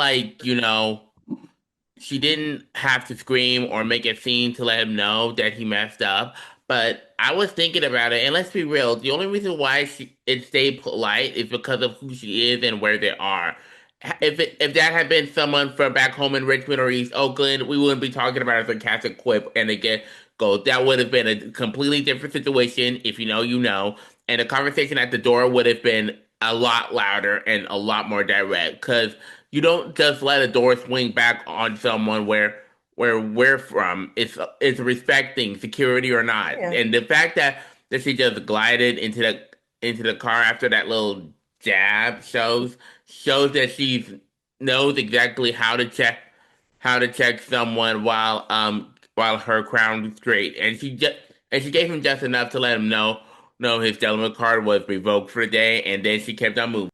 she didn't have to scream or make a scene to let him know that he messed up. But I was thinking about it, and let's be real, the only reason why it stayed polite is because of who she is and where they are. If that had been someone from back home in Richmond or East Oakland, we wouldn't be talking about it as a sarcastic quip and again go. That would have been a completely different situation. If you know, you know, and the conversation at the door would have been a lot louder and a lot more direct because you don't just let a door swing back on someone where we're from. It's respecting security or not. Yeah. And the fact that she just glided into the car after that little jab shows that she knows exactly how to check someone while her crown was straight. And she gave him just enough to let him know his gentleman card was revoked for the day, and then she kept on moving.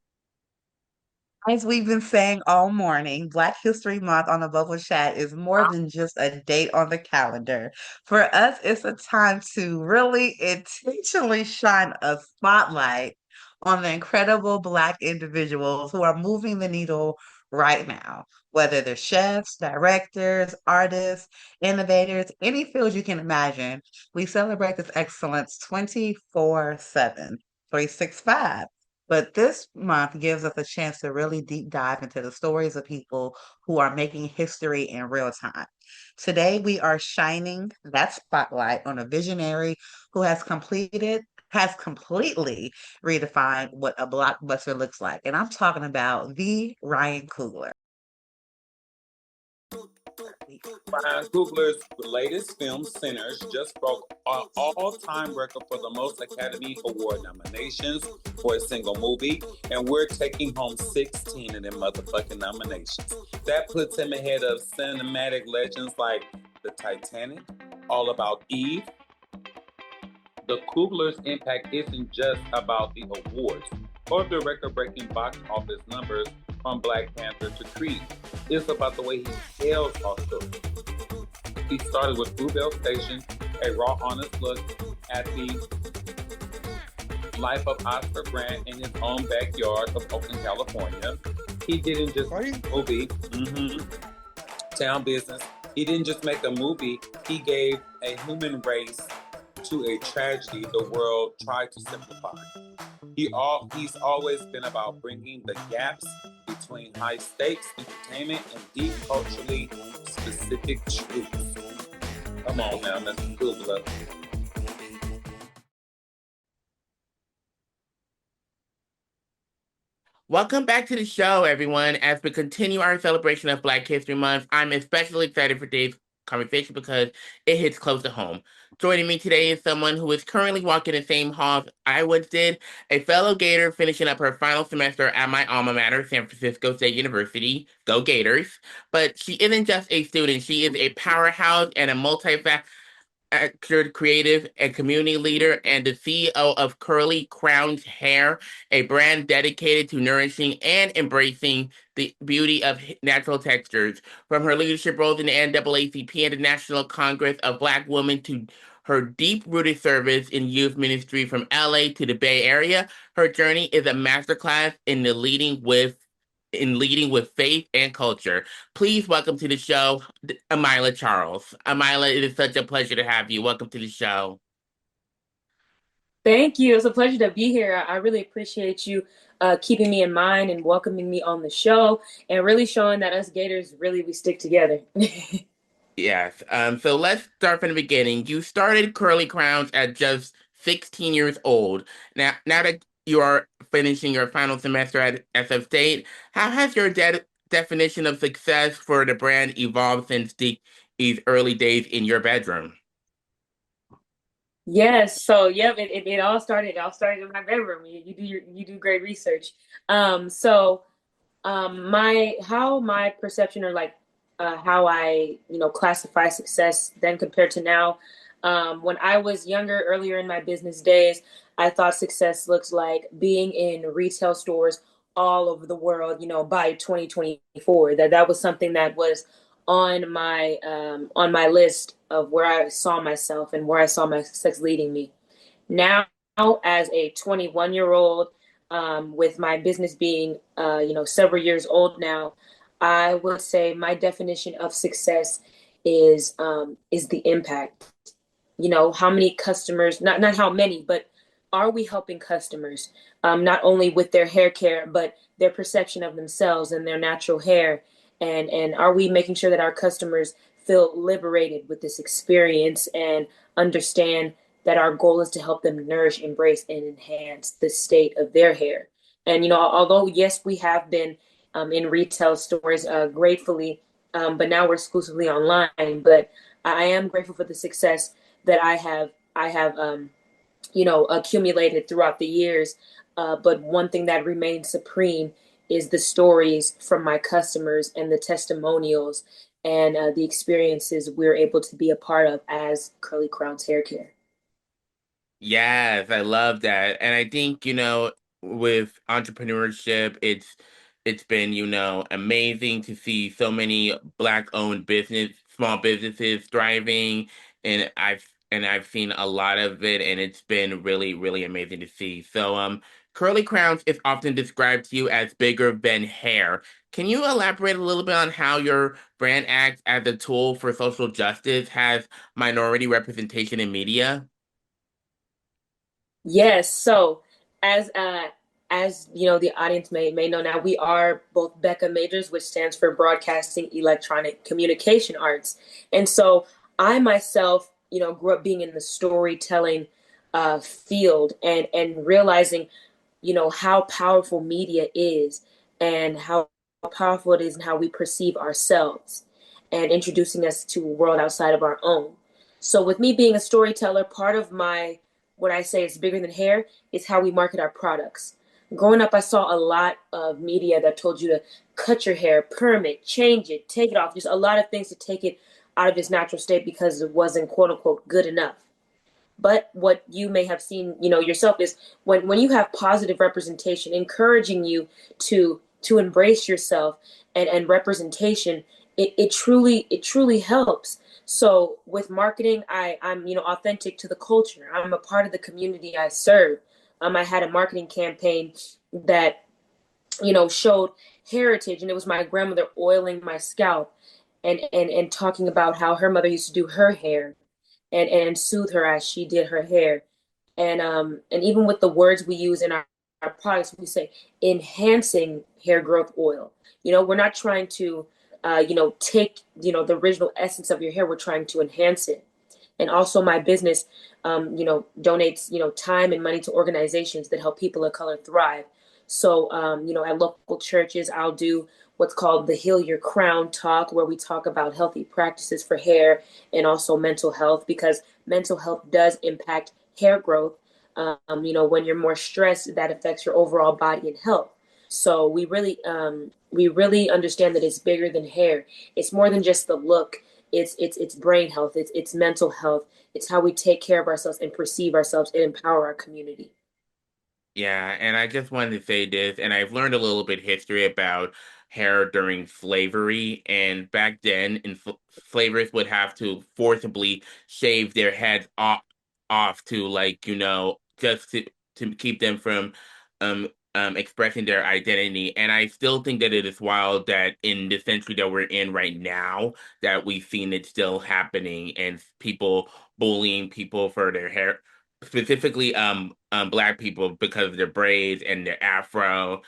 As we've been saying all morning, Black History Month on the Bubble Chat is more than just a date on the calendar. For us, it's a time to really intentionally shine a spotlight on the incredible Black individuals who are moving the needle right now, whether they're chefs, directors, artists, innovators, any field you can imagine. We celebrate this excellence 24/7, 365. But this month gives us a chance to really deep dive into the stories of people who are making history in real time. Today, we are shining that spotlight on a visionary who has completely redefined what a blockbuster looks like. And I'm talking about the Ryan Coogler. Ryan Coogler's latest film, Sinners, just broke an all-time record for the most Academy Award nominations for a single movie, and we're taking home 16 of them motherfucking nominations. That puts him ahead of cinematic legends like The Titanic, All About Eve. The Coogler's impact isn't just about the awards or the record-breaking box office numbers from Black Panther to Creed. It's about the way he tells our story. He started with Bluebell Station, a raw, honest look at the life of Oscar Grant in his own backyard of Oakland, California. He didn't just make a movie, town business. He didn't just make a movie, he gave a human race to a tragedy the world tried to simplify. He's always been about bringing the gaps between high stakes entertainment and deep culturally specific truths. Come on now, Mr. Coogler. Welcome back to the show, everyone. As we continue our celebration of Black History Month, I'm especially excited for today's conversation because it hits close to home. Joining me today is someone who is currently walking the same halls I once did, a fellow Gator finishing up her final semester at my alma mater, San Francisco State University. Go Gators. But she isn't just a student, she is a powerhouse and a multifaceted actor, creative, and community leader, and the CEO of Curly Crown's Hair, a brand dedicated to nourishing and embracing the beauty of natural textures. From her leadership roles in the NAACP and the National Congress of Black Women to her deep-rooted service in youth ministry from LA to the Bay Area, her journey is a masterclass in leading with faith and culture. Please welcome to the show, Amylah Charles. Amylah, it is such a pleasure to have you. Welcome to the show. Thank you. It's a pleasure to be here. I really appreciate you keeping me in mind and welcoming me on the show and really showing that us Gators, really, we stick together. Yes. So let's start from the beginning. You started Curly Crowns at just 16 years old. Now that you are finishing your final semester at SF State, how has your definition of success for the brand evolved since these early days in your bedroom? Yes. So, yep, it all started. It all started in my bedroom. You do great research. My perception or like how I classify success then compared to now. When I was younger, earlier in my business days, I thought success looks like being in retail stores all over the world, by 2024. That was something that was on my list of where I saw myself and where I saw my success leading me. Now, as a 21-year-old, with my business being several years old now, I would say my definition of success is the impact. How many customers, not how many, but are we helping customers, not only with their hair care, but their perception of themselves and their natural hair? And are we making sure that our customers feel liberated with this experience and understand that our goal is to help them nourish, embrace, and enhance the state of their hair? And, although, yes, we have been in retail stores gratefully, but now we're exclusively online. But I am grateful for the success that I have accumulated throughout the years. But one thing that remains supreme is the stories from my customers and the testimonials and the experiences we're able to be a part of as Curly Crown's Hair Care. Yes, I love that. And I think, with entrepreneurship, it's been, amazing to see so many Black-owned small businesses thriving, and I've seen a lot of it, and it's been really, really amazing to see. So, Curly crowns is often described to you as bigger than hair. Can you elaborate a little bit on how your brand acts as a tool for social justice, has minority representation in media? Yes. So as as you know, the audience may know now, we are both Beckham majors, which stands for Broadcasting Electronic Communication Arts. And so I myself, grew up being in the storytelling field and realizing, how powerful media is and how powerful it is and how we perceive ourselves and introducing us to a world outside of our own. So with me being a storyteller, part of my what I say is bigger than hair is how we market our products. Growing up, I saw a lot of media that told you to cut your hair, perm it, change it, take it off, just a lot of things to take it out of its natural state because it wasn't quote unquote good enough. But what you may have seen, yourself is when you have positive representation, encouraging you to embrace yourself and representation, it truly helps. So with marketing, I'm authentic to the culture. I'm a part of the community I serve. I had a marketing campaign that showed heritage, and it was my grandmother oiling my scalp and talking about how her mother used to do her hair and soothe her as she did her hair. And even with the words we use in our products, we say enhancing hair growth oil. We're not trying to take the original essence of your hair. We're trying to enhance it. And also my business donates time and money to organizations that help people of color thrive. So at local churches, I'll do what's called the Heal Your Crown talk, where we talk about healthy practices for hair and also mental health, because mental health does impact hair growth. When you're more stressed, that affects your overall body and health. So we really understand that it's bigger than hair. It's more than just the look. It's brain health. It's mental health. It's how we take care of ourselves and perceive ourselves and empower our community. Yeah, and I just wanted to say this, and I've learned a little bit history about hair during slavery, and back then, slavers would have to forcibly shave their heads off to, like, just to keep them from expressing their identity. And I still think that it is wild that in the century that we're in right now, that we've seen it still happening, and people bullying people for their hair, specifically black people, because of their braids and their afro.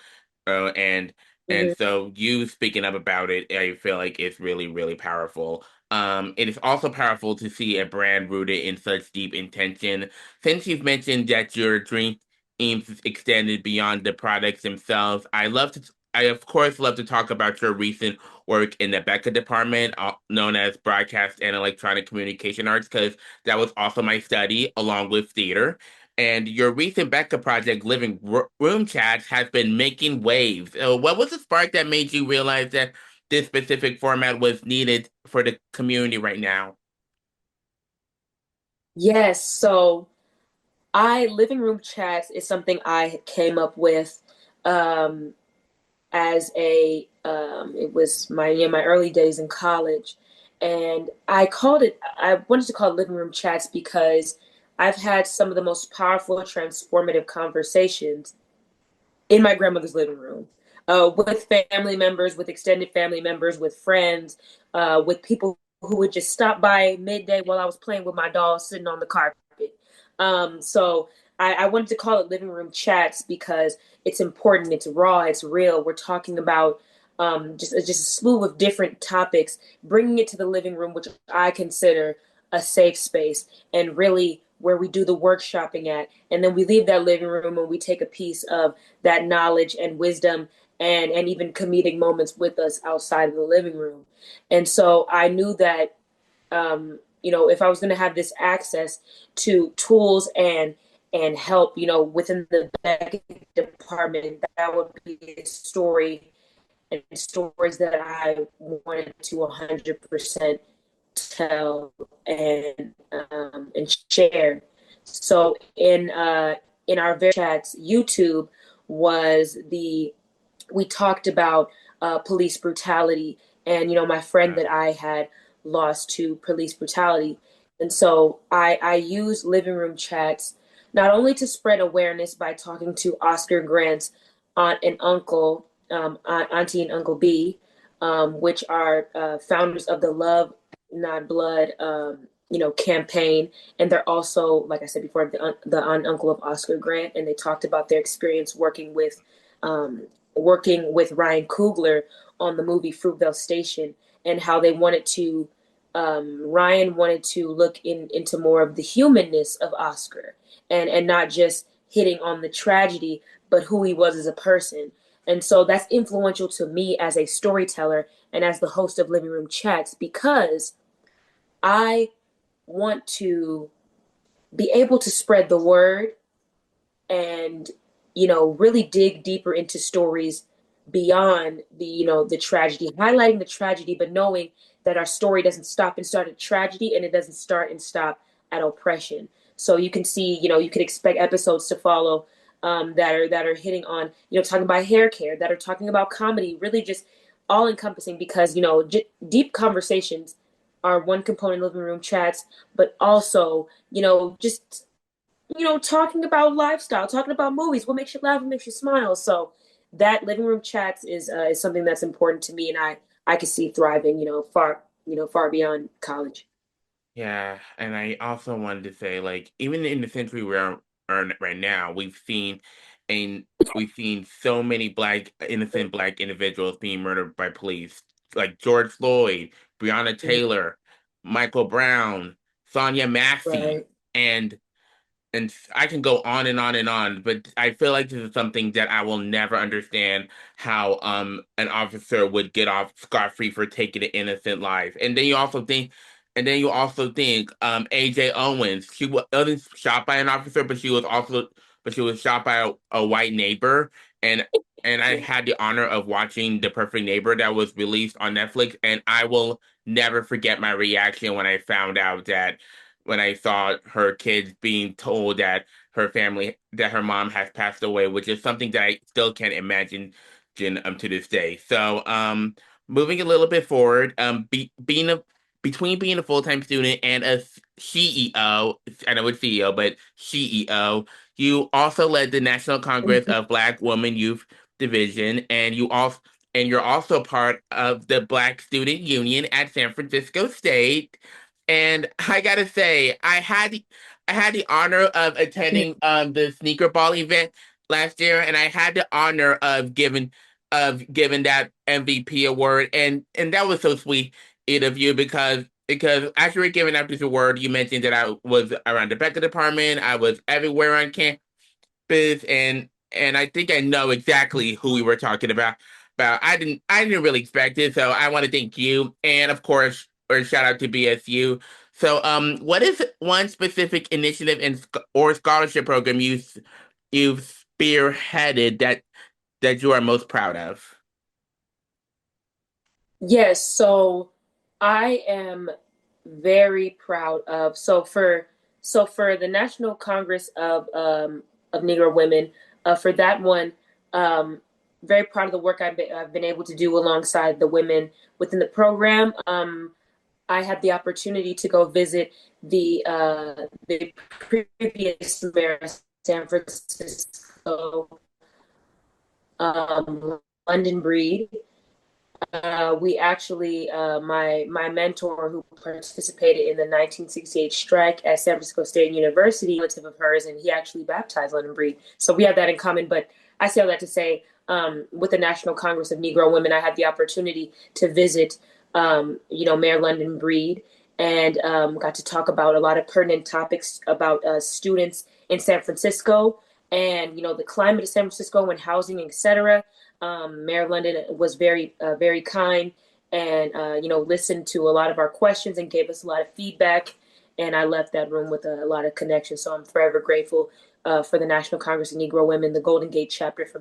uh, and and Mhm. so you speaking up about it, I feel like it's really, really powerful. It is also powerful to see a brand rooted in such deep intention. Since you've mentioned that your dream aims is extended beyond the products themselves, I of course love to talk about your recent work in the Becca department, known as Broadcast and Electronic Communication Arts, because that was also my study along with theater. And your recent Becca project, Living Room Chats, has been making waves. What was the spark that made you realize that this specific format was needed for the community right now? Yes. So I living room chats is something I came up with um, as it was my early days in college, and I wanted to call it living room chats because I've had some of the most powerful transformative conversations in my grandmother's living room, with family members, with extended family members, with friends, with people who would just stop by midday while I was playing with my doll sitting on the carpet. So I wanted to call it living room chats because it's important, it's raw, it's real. We're talking about just a slew of different topics, bringing it to the living room, which I consider a safe space and really where we do the workshopping at. And then we leave that living room and we take a piece of that knowledge and wisdom and even comedic moments with us outside of the living room. And so I knew that if I was going to have this access to tools and help, within the back department, that would be a story and stories that I wanted to 100% tell and share. So in our very chats, YouTube was the we talked about police brutality, and my friend that I had lost to police brutality, and so I used living room chats not only to spread awareness by talking to Oscar Grant's aunt and uncle, Auntie and Uncle B, which are founders of the Love Not Blood, campaign, and they're also, like I said before, the aunt and uncle of Oscar Grant, and they talked about their experience working with Ryan Coogler on the movie Fruitvale Station, and how they wanted to. Ryan wanted to look into more of the humanness of Oscar, and not just hitting on the tragedy, but who he was as a person. And so that's influential to me as a storyteller and as the host of Living Room Chats, because I want to be able to spread the word and, really dig deeper into stories beyond the tragedy, highlighting the tragedy, but knowing that our story doesn't stop and start at tragedy, and it doesn't start and stop at oppression. So you can see, you could expect episodes to follow that are hitting on, talking about hair care, that are talking about comedy, really just all encompassing, because, deep conversations are one component of Living Room Chats, but also, just, talking about lifestyle, talking about movies, what makes you laugh, what makes you smile. So that Living Room Chats is something that's important to me, and I could see thriving, far beyond college. Yeah, and I also wanted to say, like, even in the century we're in right now, and we've seen so many innocent black individuals being murdered by police, like George Floyd, Breonna Taylor, Michael Brown, Sonia Massey, Right. and I can go on and on and on, but I feel like this is something that I will never understand, how an officer would get off scot-free for taking an innocent life. And then you also think AJ Owens, wasn't shot by an officer, but she was shot by a white neighbor. And I had the honor of watching The Perfect Neighbor that was released on Netflix, and I will never forget my reaction when I saw her kids being told that her mom has passed away, which is something that I still can't imagine to this day. So, moving a little bit forward, between being a full-time student and a CEO, I know it's CEO, but CEO, you also led the National Congress of Black Women Youth Division, and you're also part of the Black Student Union at San Francisco State. And I gotta say, I had the honor of attending the sneaker ball event last year, and I had the honor of giving that MVP award, and that was so sweet of you, because as you were giving out this award, you mentioned that I was around the Beckham department, I was everywhere on campus, and I think I know exactly who we were talking about. But I didn't really expect it, so I want to thank you, and of course, or shout out to BSU. So, what is one specific initiative or scholarship program you've spearheaded that you are most proud of? Yes, so I am very proud of, so for the National Congress of Negro Women, for that one, um very proud of the work I've been able to do alongside the women within the program. I had the opportunity to go visit the previous mayor of San Francisco, London Breed. We actually, my mentor who participated in the 1968 strike at San Francisco State University, a relative of hers, and he actually baptized London Breed. So we have that in common. But I say all that to say, with the National Congress of Negro Women, I had the opportunity to visit, Mayor London Breed, and got to talk about a lot of pertinent topics about students in San Francisco, and the climate of San Francisco and housing, etc. Mayor London was very kind, and listened to a lot of our questions and gave us a lot of feedback. And I left that room with a lot of connections. So I'm forever grateful for the National Congress of Negro Women, the Golden Gate chapter, for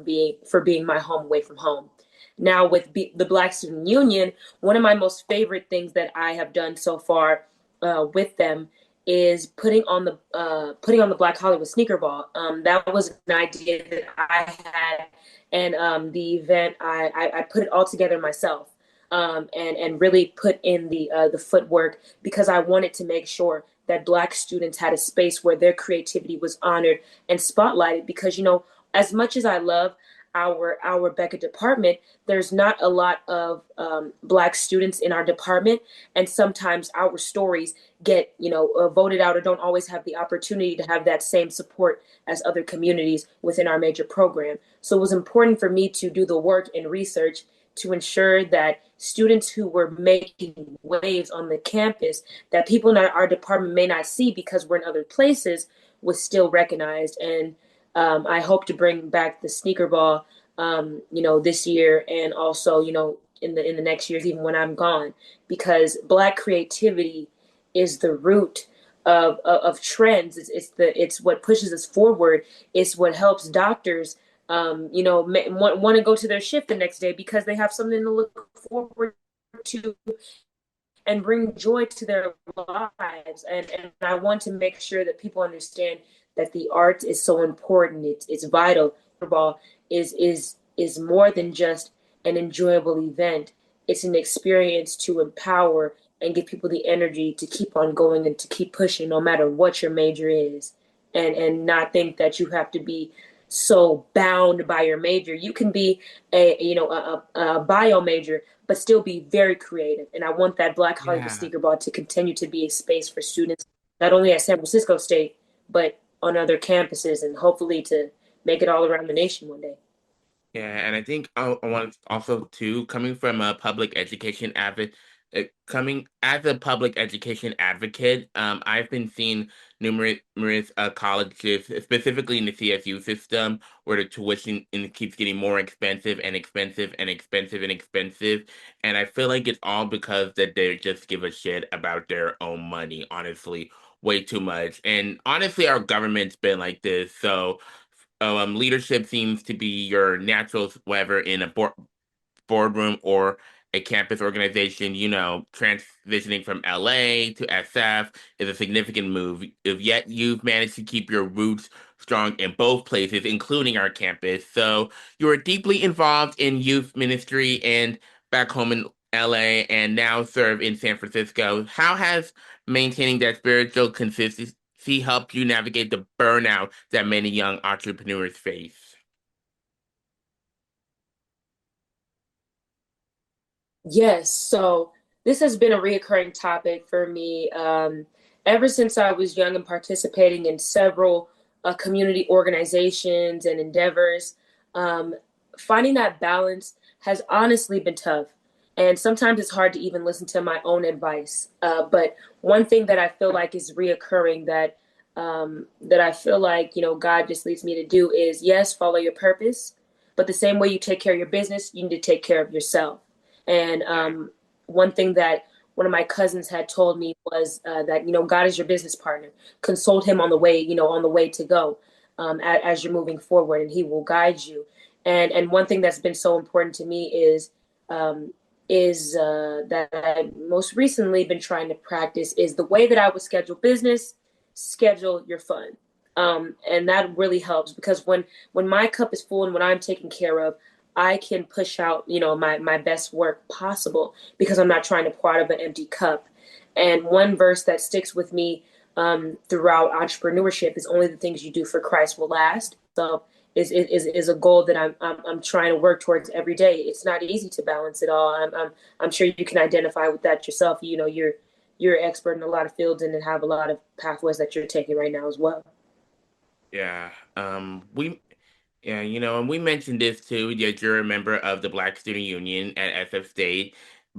being my home away from home. Now with the Black Student Union, one of my most favorite things that I have done so far with them is putting on the Black Hollywood Sneaker Ball. That was an idea that I had, and the event I put it all together myself, and really put in the footwork, because I wanted to make sure that Black students had a space where their creativity was honored and spotlighted. Because, as much as I love our Becca department, there's not a lot of Black students in our department, and sometimes our stories get voted out or don't always have the opportunity to have that same support as other communities within our major program. So it was important for me to do the work and research to ensure that students who were making waves on the campus that people in our department may not see because we're in other places was still recognized. And I hope to bring back the sneaker ball, this year, and also, in the next years, even when I'm gone, because Black creativity is the root of trends. It's what pushes us forward. It's what helps doctors, want to go to their shift the next day because they have something to look forward to and bring joy to their lives. And I want to make sure that people understand that the arts is so important. It's vital. Football is more than just an enjoyable event. It's an experience to empower and give people the energy to keep on going and to keep pushing no matter what your major is. And not think that you have to be so bound by your major. You can be a bio major, but still be very creative. And I want that Black Hollywood Sneaker Ball to continue to be a space for students, not only at San Francisco State, but on other campuses, and hopefully to make it all around the nation one day. Yeah, and I think I want also too, coming from a public education coming as a public education advocate, I've been seeing numerous colleges, specifically in the CSU system, where the tuition keeps getting more expensive and expensive and expensive and expensive, and I feel like it's all because that they just give a shit about their own money, honestly, way too much. And honestly, our government's been like this, so. Leadership seems to be your natural, whether in a boardroom or a campus organization. Transitioning from LA to SF is a significant move. If yet you've managed to keep your roots strong in both places, including our campus. So you are deeply involved in youth ministry and back home in LA and now serve in San Francisco. How has maintaining that spiritual consistency helped you navigate the burnout that many young entrepreneurs face? Yes, so this has been a reoccurring topic for me ever since I was young and participating in several community organizations and endeavors. Um, Finding that balance has honestly been tough. And sometimes it's hard to even listen to my own advice. But one thing that I feel like is reoccurring that I feel like, God just leads me to do is, yes, follow your purpose. But the same way you take care of your business, you need to take care of yourself. And one thing that one of my cousins had told me was that God is your business partner. Consult Him on the way, on the way to go, as you're moving forward, and He will guide you. And one thing that's been so important to me um, is that I most recently been trying to practice is the way that I would schedule business, schedule your fun. And that really helps because when my cup is full and when I'm taken care of, I can push out, my best work possible because I'm not trying to pour out of an empty cup. And one verse that sticks with me throughout entrepreneurship is only the things you do for Christ will last. So is a goal that I'm trying to work towards every day. It's not easy to balance it all. I'm sure you can identify with that yourself. You're an expert in a lot of fields and have a lot of pathways that you're taking right now as well. Yeah. And we mentioned this too, that you're a member of the Black Student Union at SF State.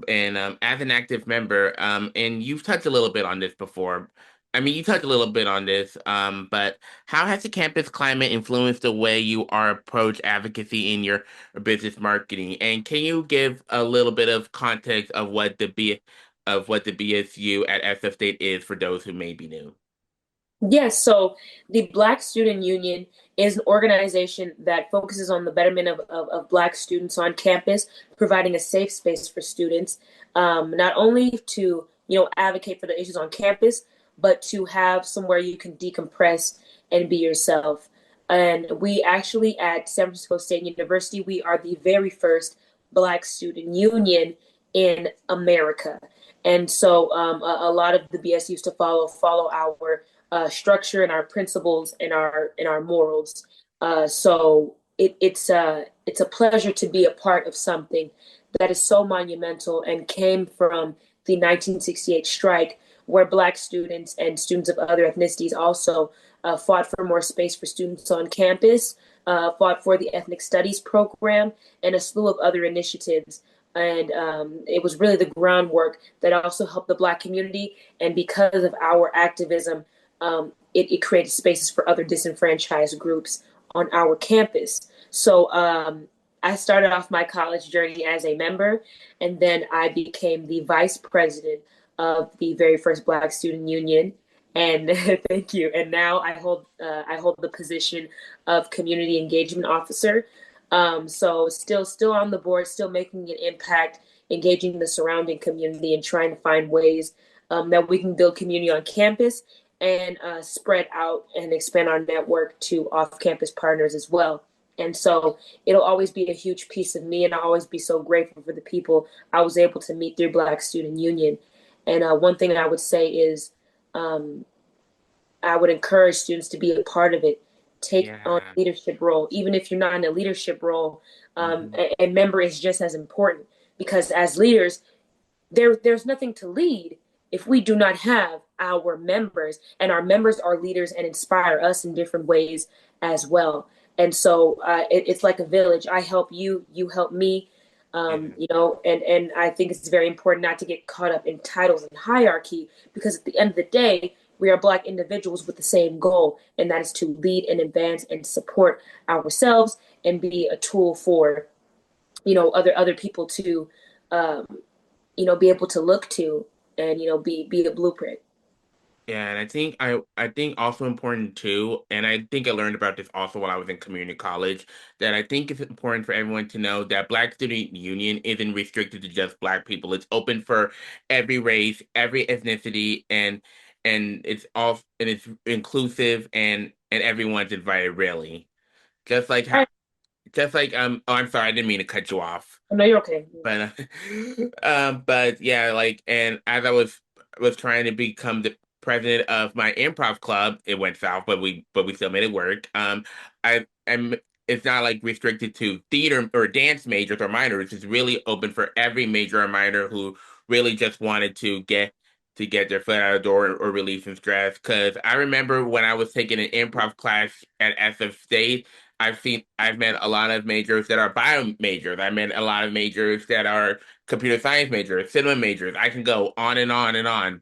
And as an active member, and you've touched a little bit on this before. I mean, you touched a little bit on this, but how has the campus climate influenced the way you are approach advocacy in your business marketing? And can you give a little bit of context of what the BSU at SF State is for those who may be new? Yes, so the Black Student Union is an organization that focuses on the betterment of Black students on campus, providing a safe space for students, not only to, advocate for the issues on campus, but to have somewhere you can decompress and be yourself. And we actually at San Francisco State University, we are the very first Black student union in America. And so a lot of the BS used to follow our structure and our principles and our morals. So it's a pleasure to be a part of something that is so monumental and came from the 1968 strike, where Black students and students of other ethnicities also fought for more space for students on campus, fought for the ethnic studies program, and a slew of other initiatives. And it was really the groundwork that also helped the Black community. And because of our activism, it created spaces for other disenfranchised groups on our campus. So I started off my college journey as a member, and then I became the vice president of the very first Black Student Union. And thank you. And now I hold the position of community engagement officer. So still on the board, still making an impact, engaging the surrounding community, and trying to find ways that we can build community on campus and spread out and expand our network to off-campus partners as well. And so it'll always be a huge piece of me, and I'll always be so grateful for the people I was able to meet through Black Student Union. And one thing I would say is I would encourage students to be a part of it. Take on Yeah. a leadership role, even if you're not in a leadership role. Mhm. A member is just as important, because as leaders, there's nothing to lead if we do not have our members, and our members are leaders and inspire us in different ways as well. And so it's like a village. I help you, you help me. Yeah. And I think it's very important not to get caught up in titles and hierarchy, because at the end of the day, we are Black individuals with the same goal, and that is to lead and advance and support ourselves and be a tool for other people to um, be able to look to, and be a blueprint. Yeah, and I think also important too, and I think I learned about this also while I was in community college, that I think it's important for everyone to know that Black Student Union isn't restricted to just Black people. It's open for every race, every ethnicity, and it's inclusive, and everyone's invited really. Just like how I, just like oh, I'm sorry, I didn't mean to cut you off. I know you're okay. But yeah, like, and as I was trying to become the president of my improv club, it went south, but we still made it work. I'm it's not like restricted to theater or dance majors or minors. It's really open for every major or minor who really just wanted to get their foot out of the door, or relieve some stress. Because I remember when I was taking an improv class at SF State. I've met a lot of majors that are bio majors. I met a lot of majors that are computer science majors, cinema majors. I can go on and on and on.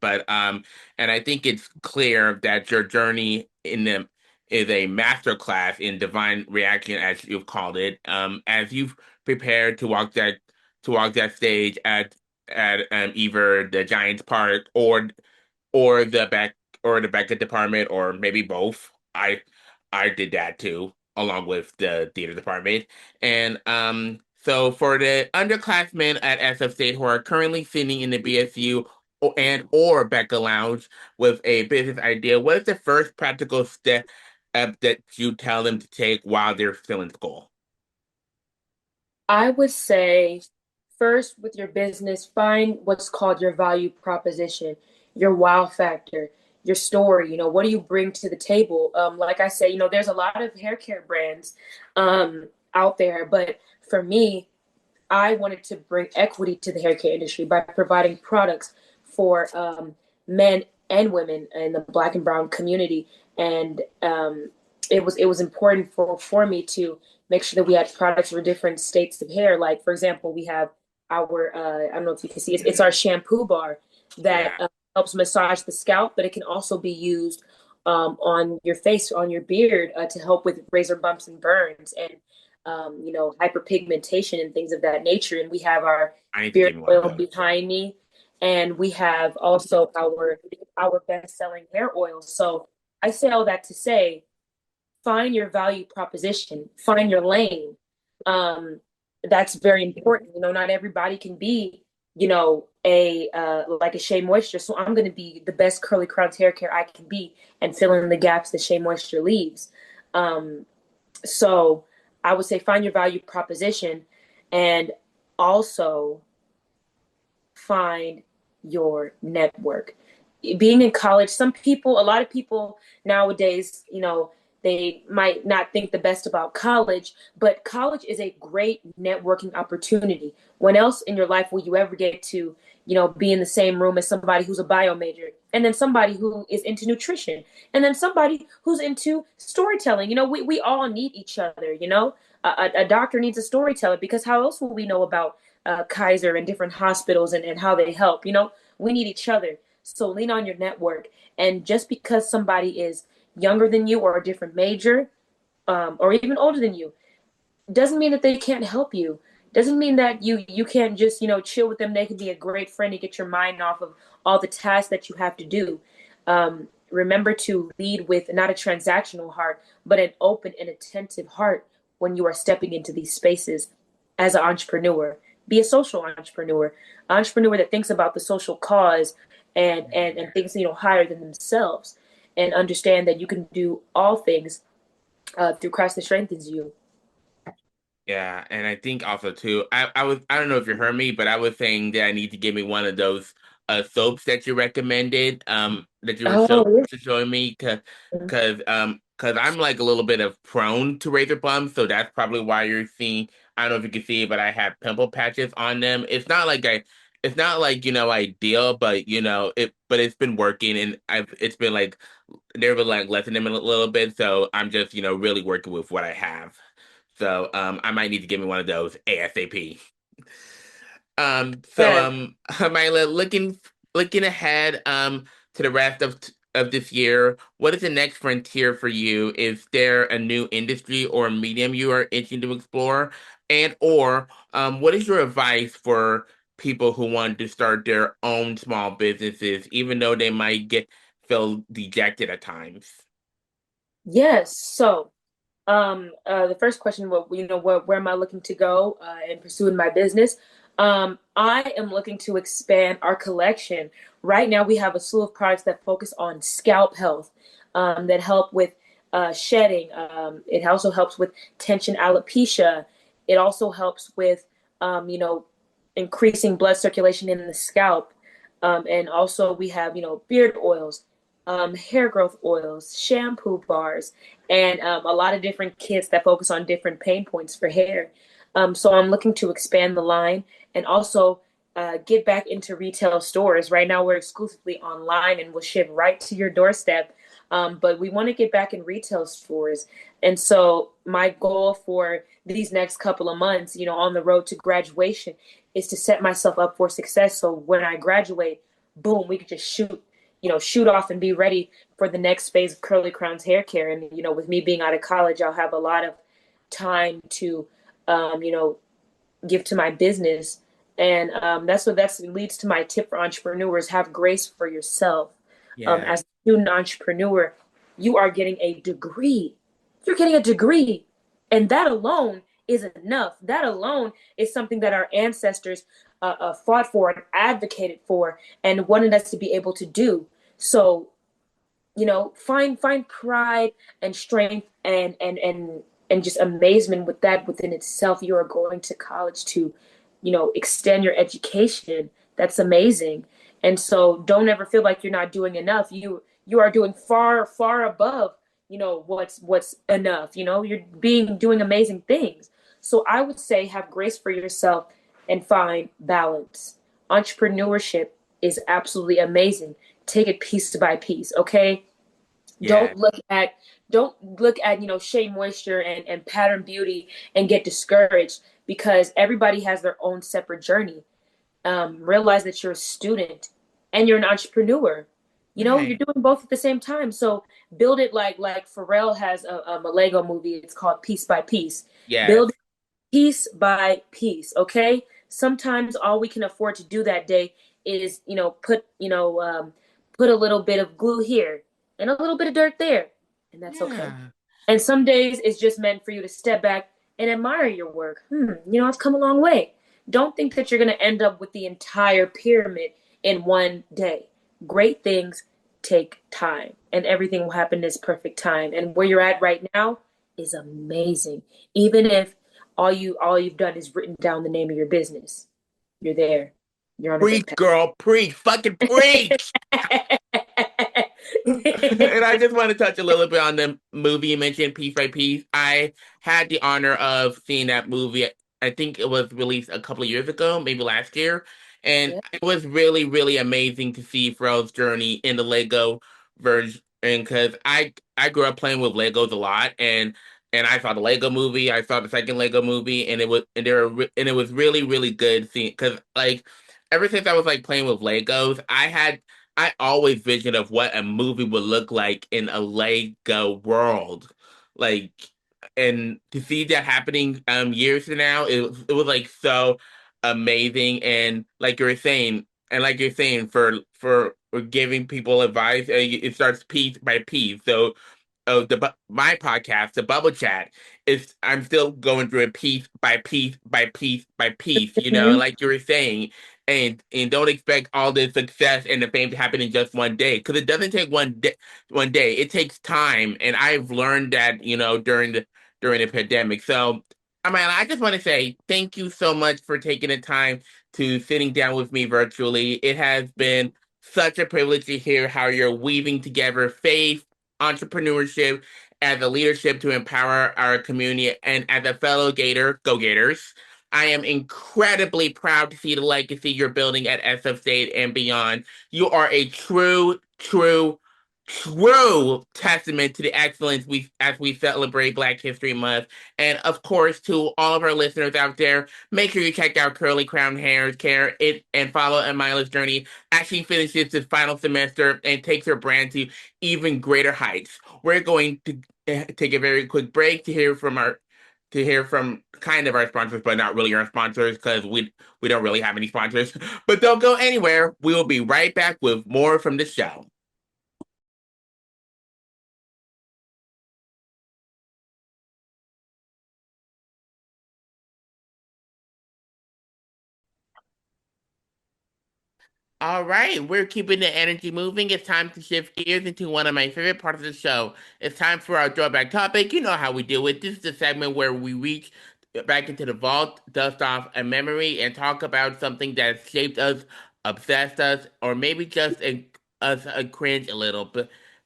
And I think it's clear that your journey in them is a master class in divine reaction, as you've called it. As you've prepared to walk that stage at either the Giants Park, or the back or the Beckett department, or maybe both. I did that too, along with the theater department. And so for the underclassmen at SF State who are currently sitting in the BSU or Becca Lounge with a business idea, what is the first practical step that you tell them to take while they're still in school? I would say, first, with your business, find what's called your value proposition, your wow factor, your story. What do you bring to the table? Like I say, there's a lot of hair care brands out there, but for me, I wanted to bring equity to the hair care industry by providing products for men and women in the Black and Brown community. And it was important for me to make sure that we had products for different states of hair. Like, for example, we have our I don't know if you can see it's our shampoo bar that Yeah, helps massage the scalp, but it can also be used on your face, on your beard, to help with razor bumps and burns, and hyperpigmentation and things of that nature. And we have our I need to beard give me one of oil those. behind me, and we have also our best-selling hair oil. So I say all that to say, find your value proposition, find your lane. Um, that's very important. Not everybody can be, a like a Shea Moisture. So I'm going to be the best curly crowns hair care I can be, and fill in the gaps that Shea Moisture leaves. Um, so I would say find your value proposition, and also find your network. Being in college, a lot of people nowadays, they might not think the best about college, but college is a great networking opportunity. When else in your life will you ever get to, be in the same room as somebody who's a bio major, and then somebody who is into nutrition, and then somebody who's into storytelling? We all need each other. A doctor needs a storyteller, because how else will we know about Kaiser and different hospitals and how they help? We need each other. So lean on your network. And just because somebody is younger than you or a different major, or even older than you, doesn't mean that they can't help you. Doesn't mean that you can't just chill with them. They can be a great friend to get your mind off of all the tasks that you have to do. Remember to lead with not a transactional heart, but an open and attentive heart when you are stepping into these spaces as an entrepreneur. Be a social entrepreneur that thinks about the social cause and thinks higher than themselves, and understand that you can do all things through Christ that strengthens you. Yeah, and I think also too, I don't know if you heard me, but I was saying that I need to give me one of those soaps that you recommended, that you were Oh, showing me, yeah. cause I'm like a little bit of prone to razor bumps, so that's probably why you're seeing. I don't know if you can see it, but I have pimple patches on them. It's not like ideal, but but it's been working, and it's been like they've been like lessening them a little bit, so I'm just really working with what I have. So I might need to give me one of those ASAP. So Yeah. Amylah, looking ahead to the rest of this year, what is the next frontier for you? Is there a new industry or medium you are itching to explore? And or what is your advice for people who want to start their own small businesses, even though they might feel dejected at times? Yes. So, the first question, where am I looking to go in pursuing my business? I am looking to expand our collection. Right now, we have a slew of products that focus on scalp health, that help with shedding. It also helps with tension alopecia. It also helps with, increasing blood circulation in the scalp. And also, we have, beard oils, hair growth oils, shampoo bars, and a lot of different kits that focus on different pain points for hair. So I'm looking to expand the line, and also get back into retail stores. Right now, we're exclusively online and we'll ship right to your doorstep. But we want to get back in retail stores. And so my goal for these next couple of months, on the road to graduation, is to set myself up for success. So when I graduate, boom, we could just shoot off and be ready for the next phase of Curly Crown's hair care. And, with me being out of college, I'll have a lot of time to, give to my business. And that's leads to my tip for entrepreneurs: have grace for yourself. Yeah. As a student entrepreneur, you are getting a degree. You're getting a degree. And that alone is enough. That alone is something that our ancestors fought for and advocated for and wanted us to be able to do. So, find pride and strength and just amazement with that within itself. You are going to college to, extend your education. That's amazing. And so don't ever feel like you're not doing enough. You are doing far, far above, what's enough. You're doing amazing things. So I would say have grace for yourself and find balance. Entrepreneurship is absolutely amazing. Take it piece by piece, okay? Yeah. Don't look at Shea Moisture and Pattern Beauty and get discouraged, because everybody has their own separate journey. Realize that you're a student and you're an entrepreneur. Right. You're doing both at the same time. So build it like Pharrell has a Lego movie. It's called Piece by Piece. Yes. Build piece by piece, okay? Sometimes all we can afford to do that day is, put a little bit of glue here and a little bit of dirt there, and that's okay. Yeah. And some days it's just meant for you to step back and admire your work. I've come a long way. Don't think that you're going to end up with the entire pyramid in one day. Great things take time, and everything will happen in its perfect time. And where you're at right now is amazing. Even if all you've done is written down the name of your business, you're there. You're on a good Preach, girl, preach, fucking preach. path. And I just want to touch a little bit on the movie you mentioned, Piece by Piece. I had the honor of seeing that movie. I think it was released a couple of years ago, maybe last year. And Yeah. it was really, really amazing to see Pharrell's journey in the Lego version because I grew up playing with Legos a lot and I saw the Lego movie, I saw the second Lego movie, and it was really, really good seeing because like ever since I was like playing with Legos, I always visioned of what a movie would look like in a Lego world. Like, and to see that happening years from now, it was like so amazing. And like you were saying, for giving people advice, it starts piece by piece. So my podcast, the Bubble Chat, is I'm still going through it piece by piece by piece by piece, and Mhm. like you were saying, and don't expect all the success and the fame to happen in just one day, because it doesn't take one day. It takes time, and I've learned that, during the pandemic. So, Amanda, I just want to say thank you so much for taking the time to sitting down with me virtually. It has been such a privilege to hear how you're weaving together faith, entrepreneurship, as a leadership to empower our community, and as a fellow Gator, go Gators. I am incredibly proud to see the legacy you're building at SF State and beyond. You are a true testament to the excellence we as we celebrate Black History Month. And of course, to all of our listeners out there, make sure you check out Curly Crown Hair Care and follow Amylah's journey as she finishes this final semester and takes her brand to even greater heights. We're going to take a very quick break to hear from kind of our sponsors, but not really our sponsors because we don't really have any sponsors. But don't go anywhere. We will be right back with more from the show. All right, we're keeping the energy moving. It's time to shift gears into one of my favorite parts of the show. It's time for our throwback topic. You know how we do it. This is the segment where we reach back into the vault, dust off a memory, and talk about something that shaped us, obsessed us, or maybe just us a cringe a little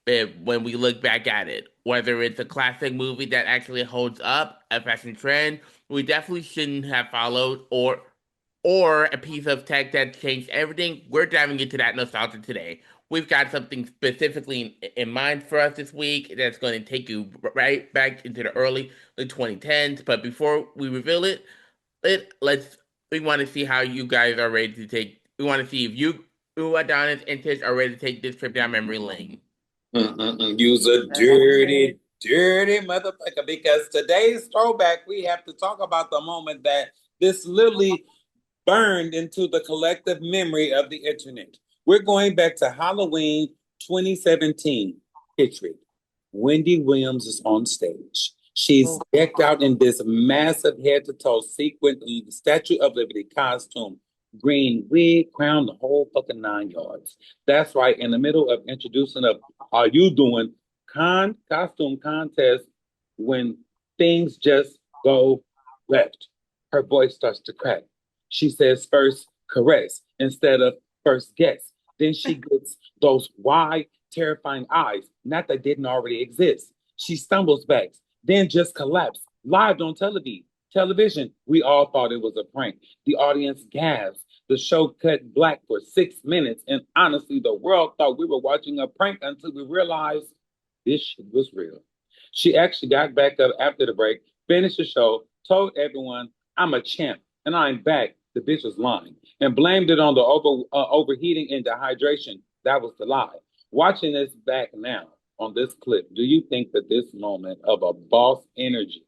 bit when we look back at it. Whether it's a classic movie that actually holds up, a fashion trend we definitely shouldn't have followed, or a piece of tech that changed everything. We're diving into that nostalgia today. We've got something specifically in mind for us this week that's going to take you right back into the 2010s. But before we reveal it, we want to see how you guys are ready to take. We want to see if Adonis, and Tish are ready to take this trip down memory lane. Use a dirty motherfucker, because today's throwback, we have to talk about the moment that this literally burned into the collective memory of the internet. We're going back to Halloween 2017. Picture it. Wendy Williams is on stage. She's decked out in this massive head to toe sequin Statue of Liberty costume, green wig, crown, the whole fucking 9 yards. That's right. In the middle of introducing a "Are you doing" costume contest, when things just go left, her voice starts to crack. She says first caress instead of first guess. Then she gets those wide, terrifying eyes, not that didn't already exist. She stumbles back, then just collapsed live on television. We all thought it was a prank. The audience gasps. The show cut black for 6 minutes, and honestly, the world thought we were watching a prank until we realized this shit was real. She actually got back up after the break, finished the show, told everyone, "I'm a champ and I'm back." The bitch was lying and blamed it on the overheating and dehydration. That was the lie. Watching this back now on this clip, do you think that this moment of a boss energy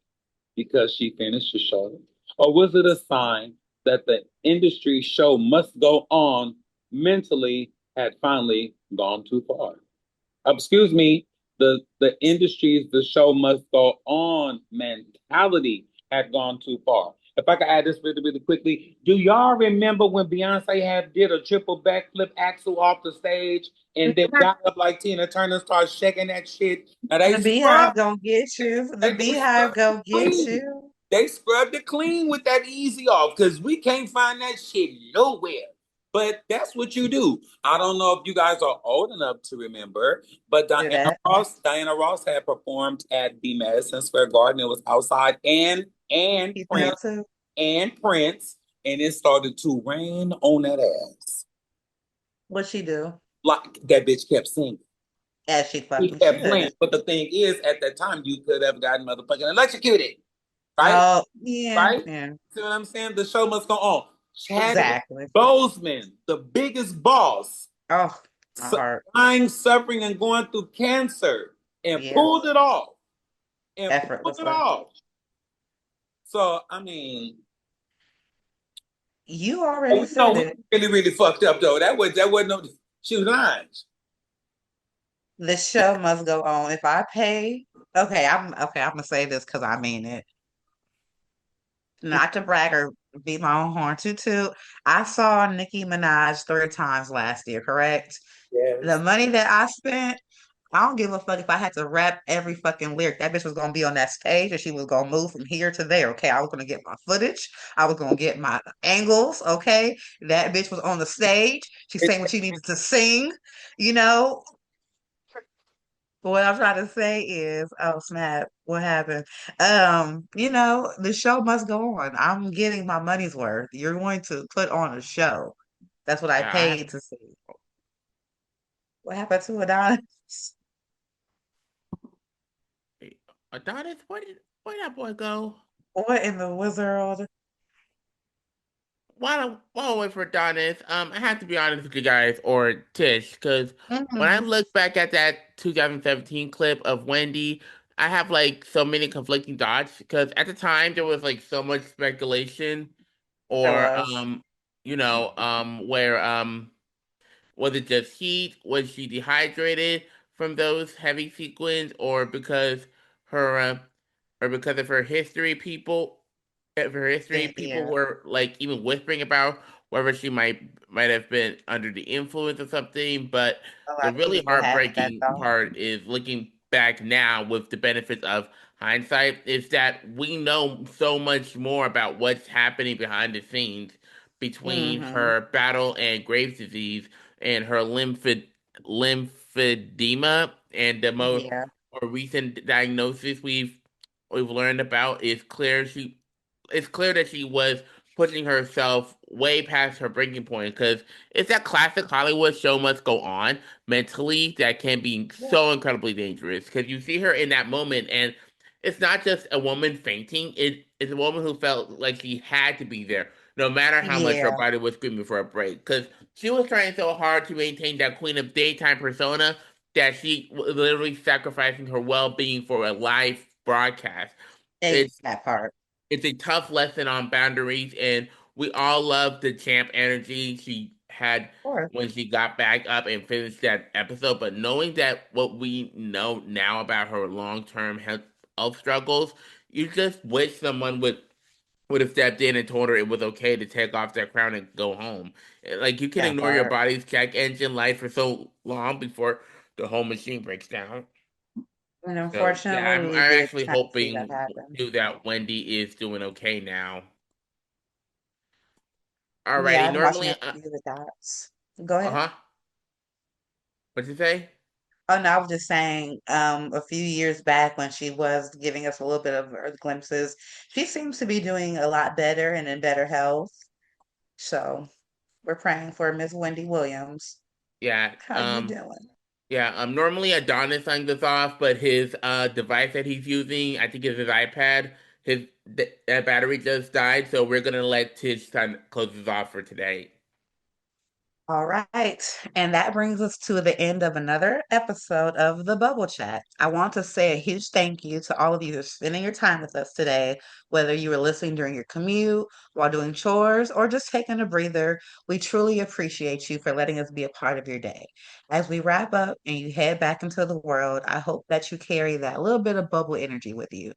because she finished the show? Or was it a sign that the industry show must go on mentally had finally gone too far? Excuse me, the industry's the show must go on mentality had gone too far. If I could add this really, really quickly, do y'all remember when Beyonce had did a triple backflip axel off the stage and then got up like Tina Turner, started shaking that shit? Now The beehive gonna get you. The beehive gonna get clean. you. They scrubbed it clean with that easy off because we can't find that shit nowhere. But that's what you do. I don't know if you guys are old enough to remember, but Do that. Diana Ross had performed at the Madison Square Garden. It was outside, and You Prince feel too? and Prince, and it started to rain on that ass. What she do? Like that bitch kept singing. As she He fucking kept playing. should. But the thing is, at that time, you could have gotten motherfucking electrocuted. Right? Oh, yeah, Right? yeah. See what I'm saying? The show must go on. Chadwick Exactly. Boseman, the biggest boss, Oh, my heart. dying, suffering, and going through cancer, and Yeah, pulled it off. And pulled it effortlessly. off. So, I mean, You already no, said we it. really, really fucked up though. That wasn't no. She was lying. The show must go on. If I pay, okay. I'm gonna say this because I mean it. Not to brag or beat my own horn too. I saw Nicki Minaj 3 times last year, correct? The Yes. money that I spent, I don't give a fuck if I had to rap every fucking lyric. That bitch was gonna be on that stage and she was gonna move from here to there. Okay. I was gonna get my footage. I was gonna get my angles. Okay. That bitch was on the stage. She It, sang what she needed to sing, you know. What I'm trying to say is, oh snap, what happened? The show must go on. I'm getting my money's worth. You're going to put on a show. That's what I Yeah, paid to see. What happened to Adonis? Adonis, where that boy go? What in the wizard? While I wait for Adonis, I have to be honest with you guys, or Tish, because when I Mm-hmm. look back at that 2017 clip of Wendy, I have like so many conflicting thoughts. Because at the time there was like so much speculation, There or was. where was it just heat? Was she dehydrated from those heavy sequins, her, uh, or because of her history? People Yeah, were like even whispering about whether she might have been under the influence of something. But a the lot of really people had that heartbreaking thought. part is looking back now with the benefits of hindsight, is that we know so much more about what's happening behind the scenes between Mm-hmm. her battle and Graves' disease and her lymphedema, and the Yeah, more recent diagnosis we've learned about is clear. It's clear that she was pushing herself way past her breaking point, because it's that classic Hollywood show must go on mentally that can be yeah, so incredibly dangerous, because you see her in that moment, and it's not just a woman fainting, it's a woman who felt like she had to be there no matter how much her yeah, body was screaming for a break, because she was trying so hard to maintain that queen of daytime persona that she was literally sacrificing her well-being for a live broadcast. It's that part. it's a tough lesson on boundaries, and we all love the champ energy she had Of course. when she got back up and finished that episode. But knowing that what we know now about her long-term health struggles, you just wish someone would have stepped in and told her it was okay to take off their crown and go home. Like, you can That ignore your part. body's check engine light for so long before the whole machine breaks down. And So yeah, unfortunately, I'm we I'm did actually kind of see that hoping happen. too that Wendy is doing okay now. Yeah, Alrighty, I'm watching normally, a few of the dots. Go ahead. huh. What'd you say? Oh no, I was just saying, a few years back when she was giving us a little bit of her glimpses, she seems to be doing a lot better and in better health. So we're praying for Miss Wendy Williams. Yeah, How you doing? yeah. Normally Adonis signed this off, but his device that he's using, I think, is his iPad. That battery just died, so we're gonna let Tish close this off for today. All right. And that brings us to the end of another episode of the Bubble Chat. I want to say a huge thank you to all of you for spending your time with us today, whether you were listening during your commute, while doing chores, or just taking a breather. We truly appreciate you for letting us be a part of your day. As we wrap up and you head back into the world, I hope that you carry that little bit of bubble energy with you.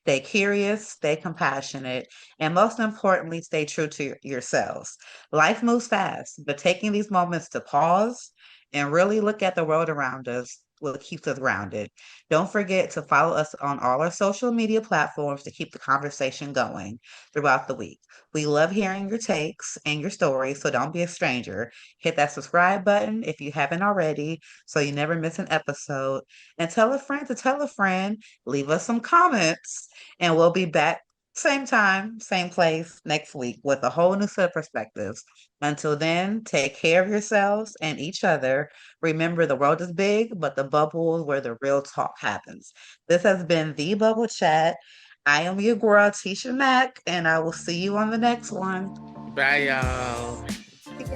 Stay curious, stay compassionate, and most importantly, stay true to yourselves. Life moves fast, but taking these moments to pause and really look at the world around us what keeps us grounded. Don't forget to follow us on all our social media platforms to keep the conversation going throughout the week. We love hearing your takes and your stories, so don't be a stranger. Hit that subscribe button if you haven't already so you never miss an episode. And tell a friend to tell a friend. Leave us some comments, and we'll be back same time, same place next week with a whole new set of perspectives. Until then, take care of yourselves and each other. Remember, the world is big, but the bubble is where the real talk happens. This has been The Bubble Chat. I am your girl, Tisha Mack, and I will see you on the next one. Bye, y'all.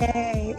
Yay.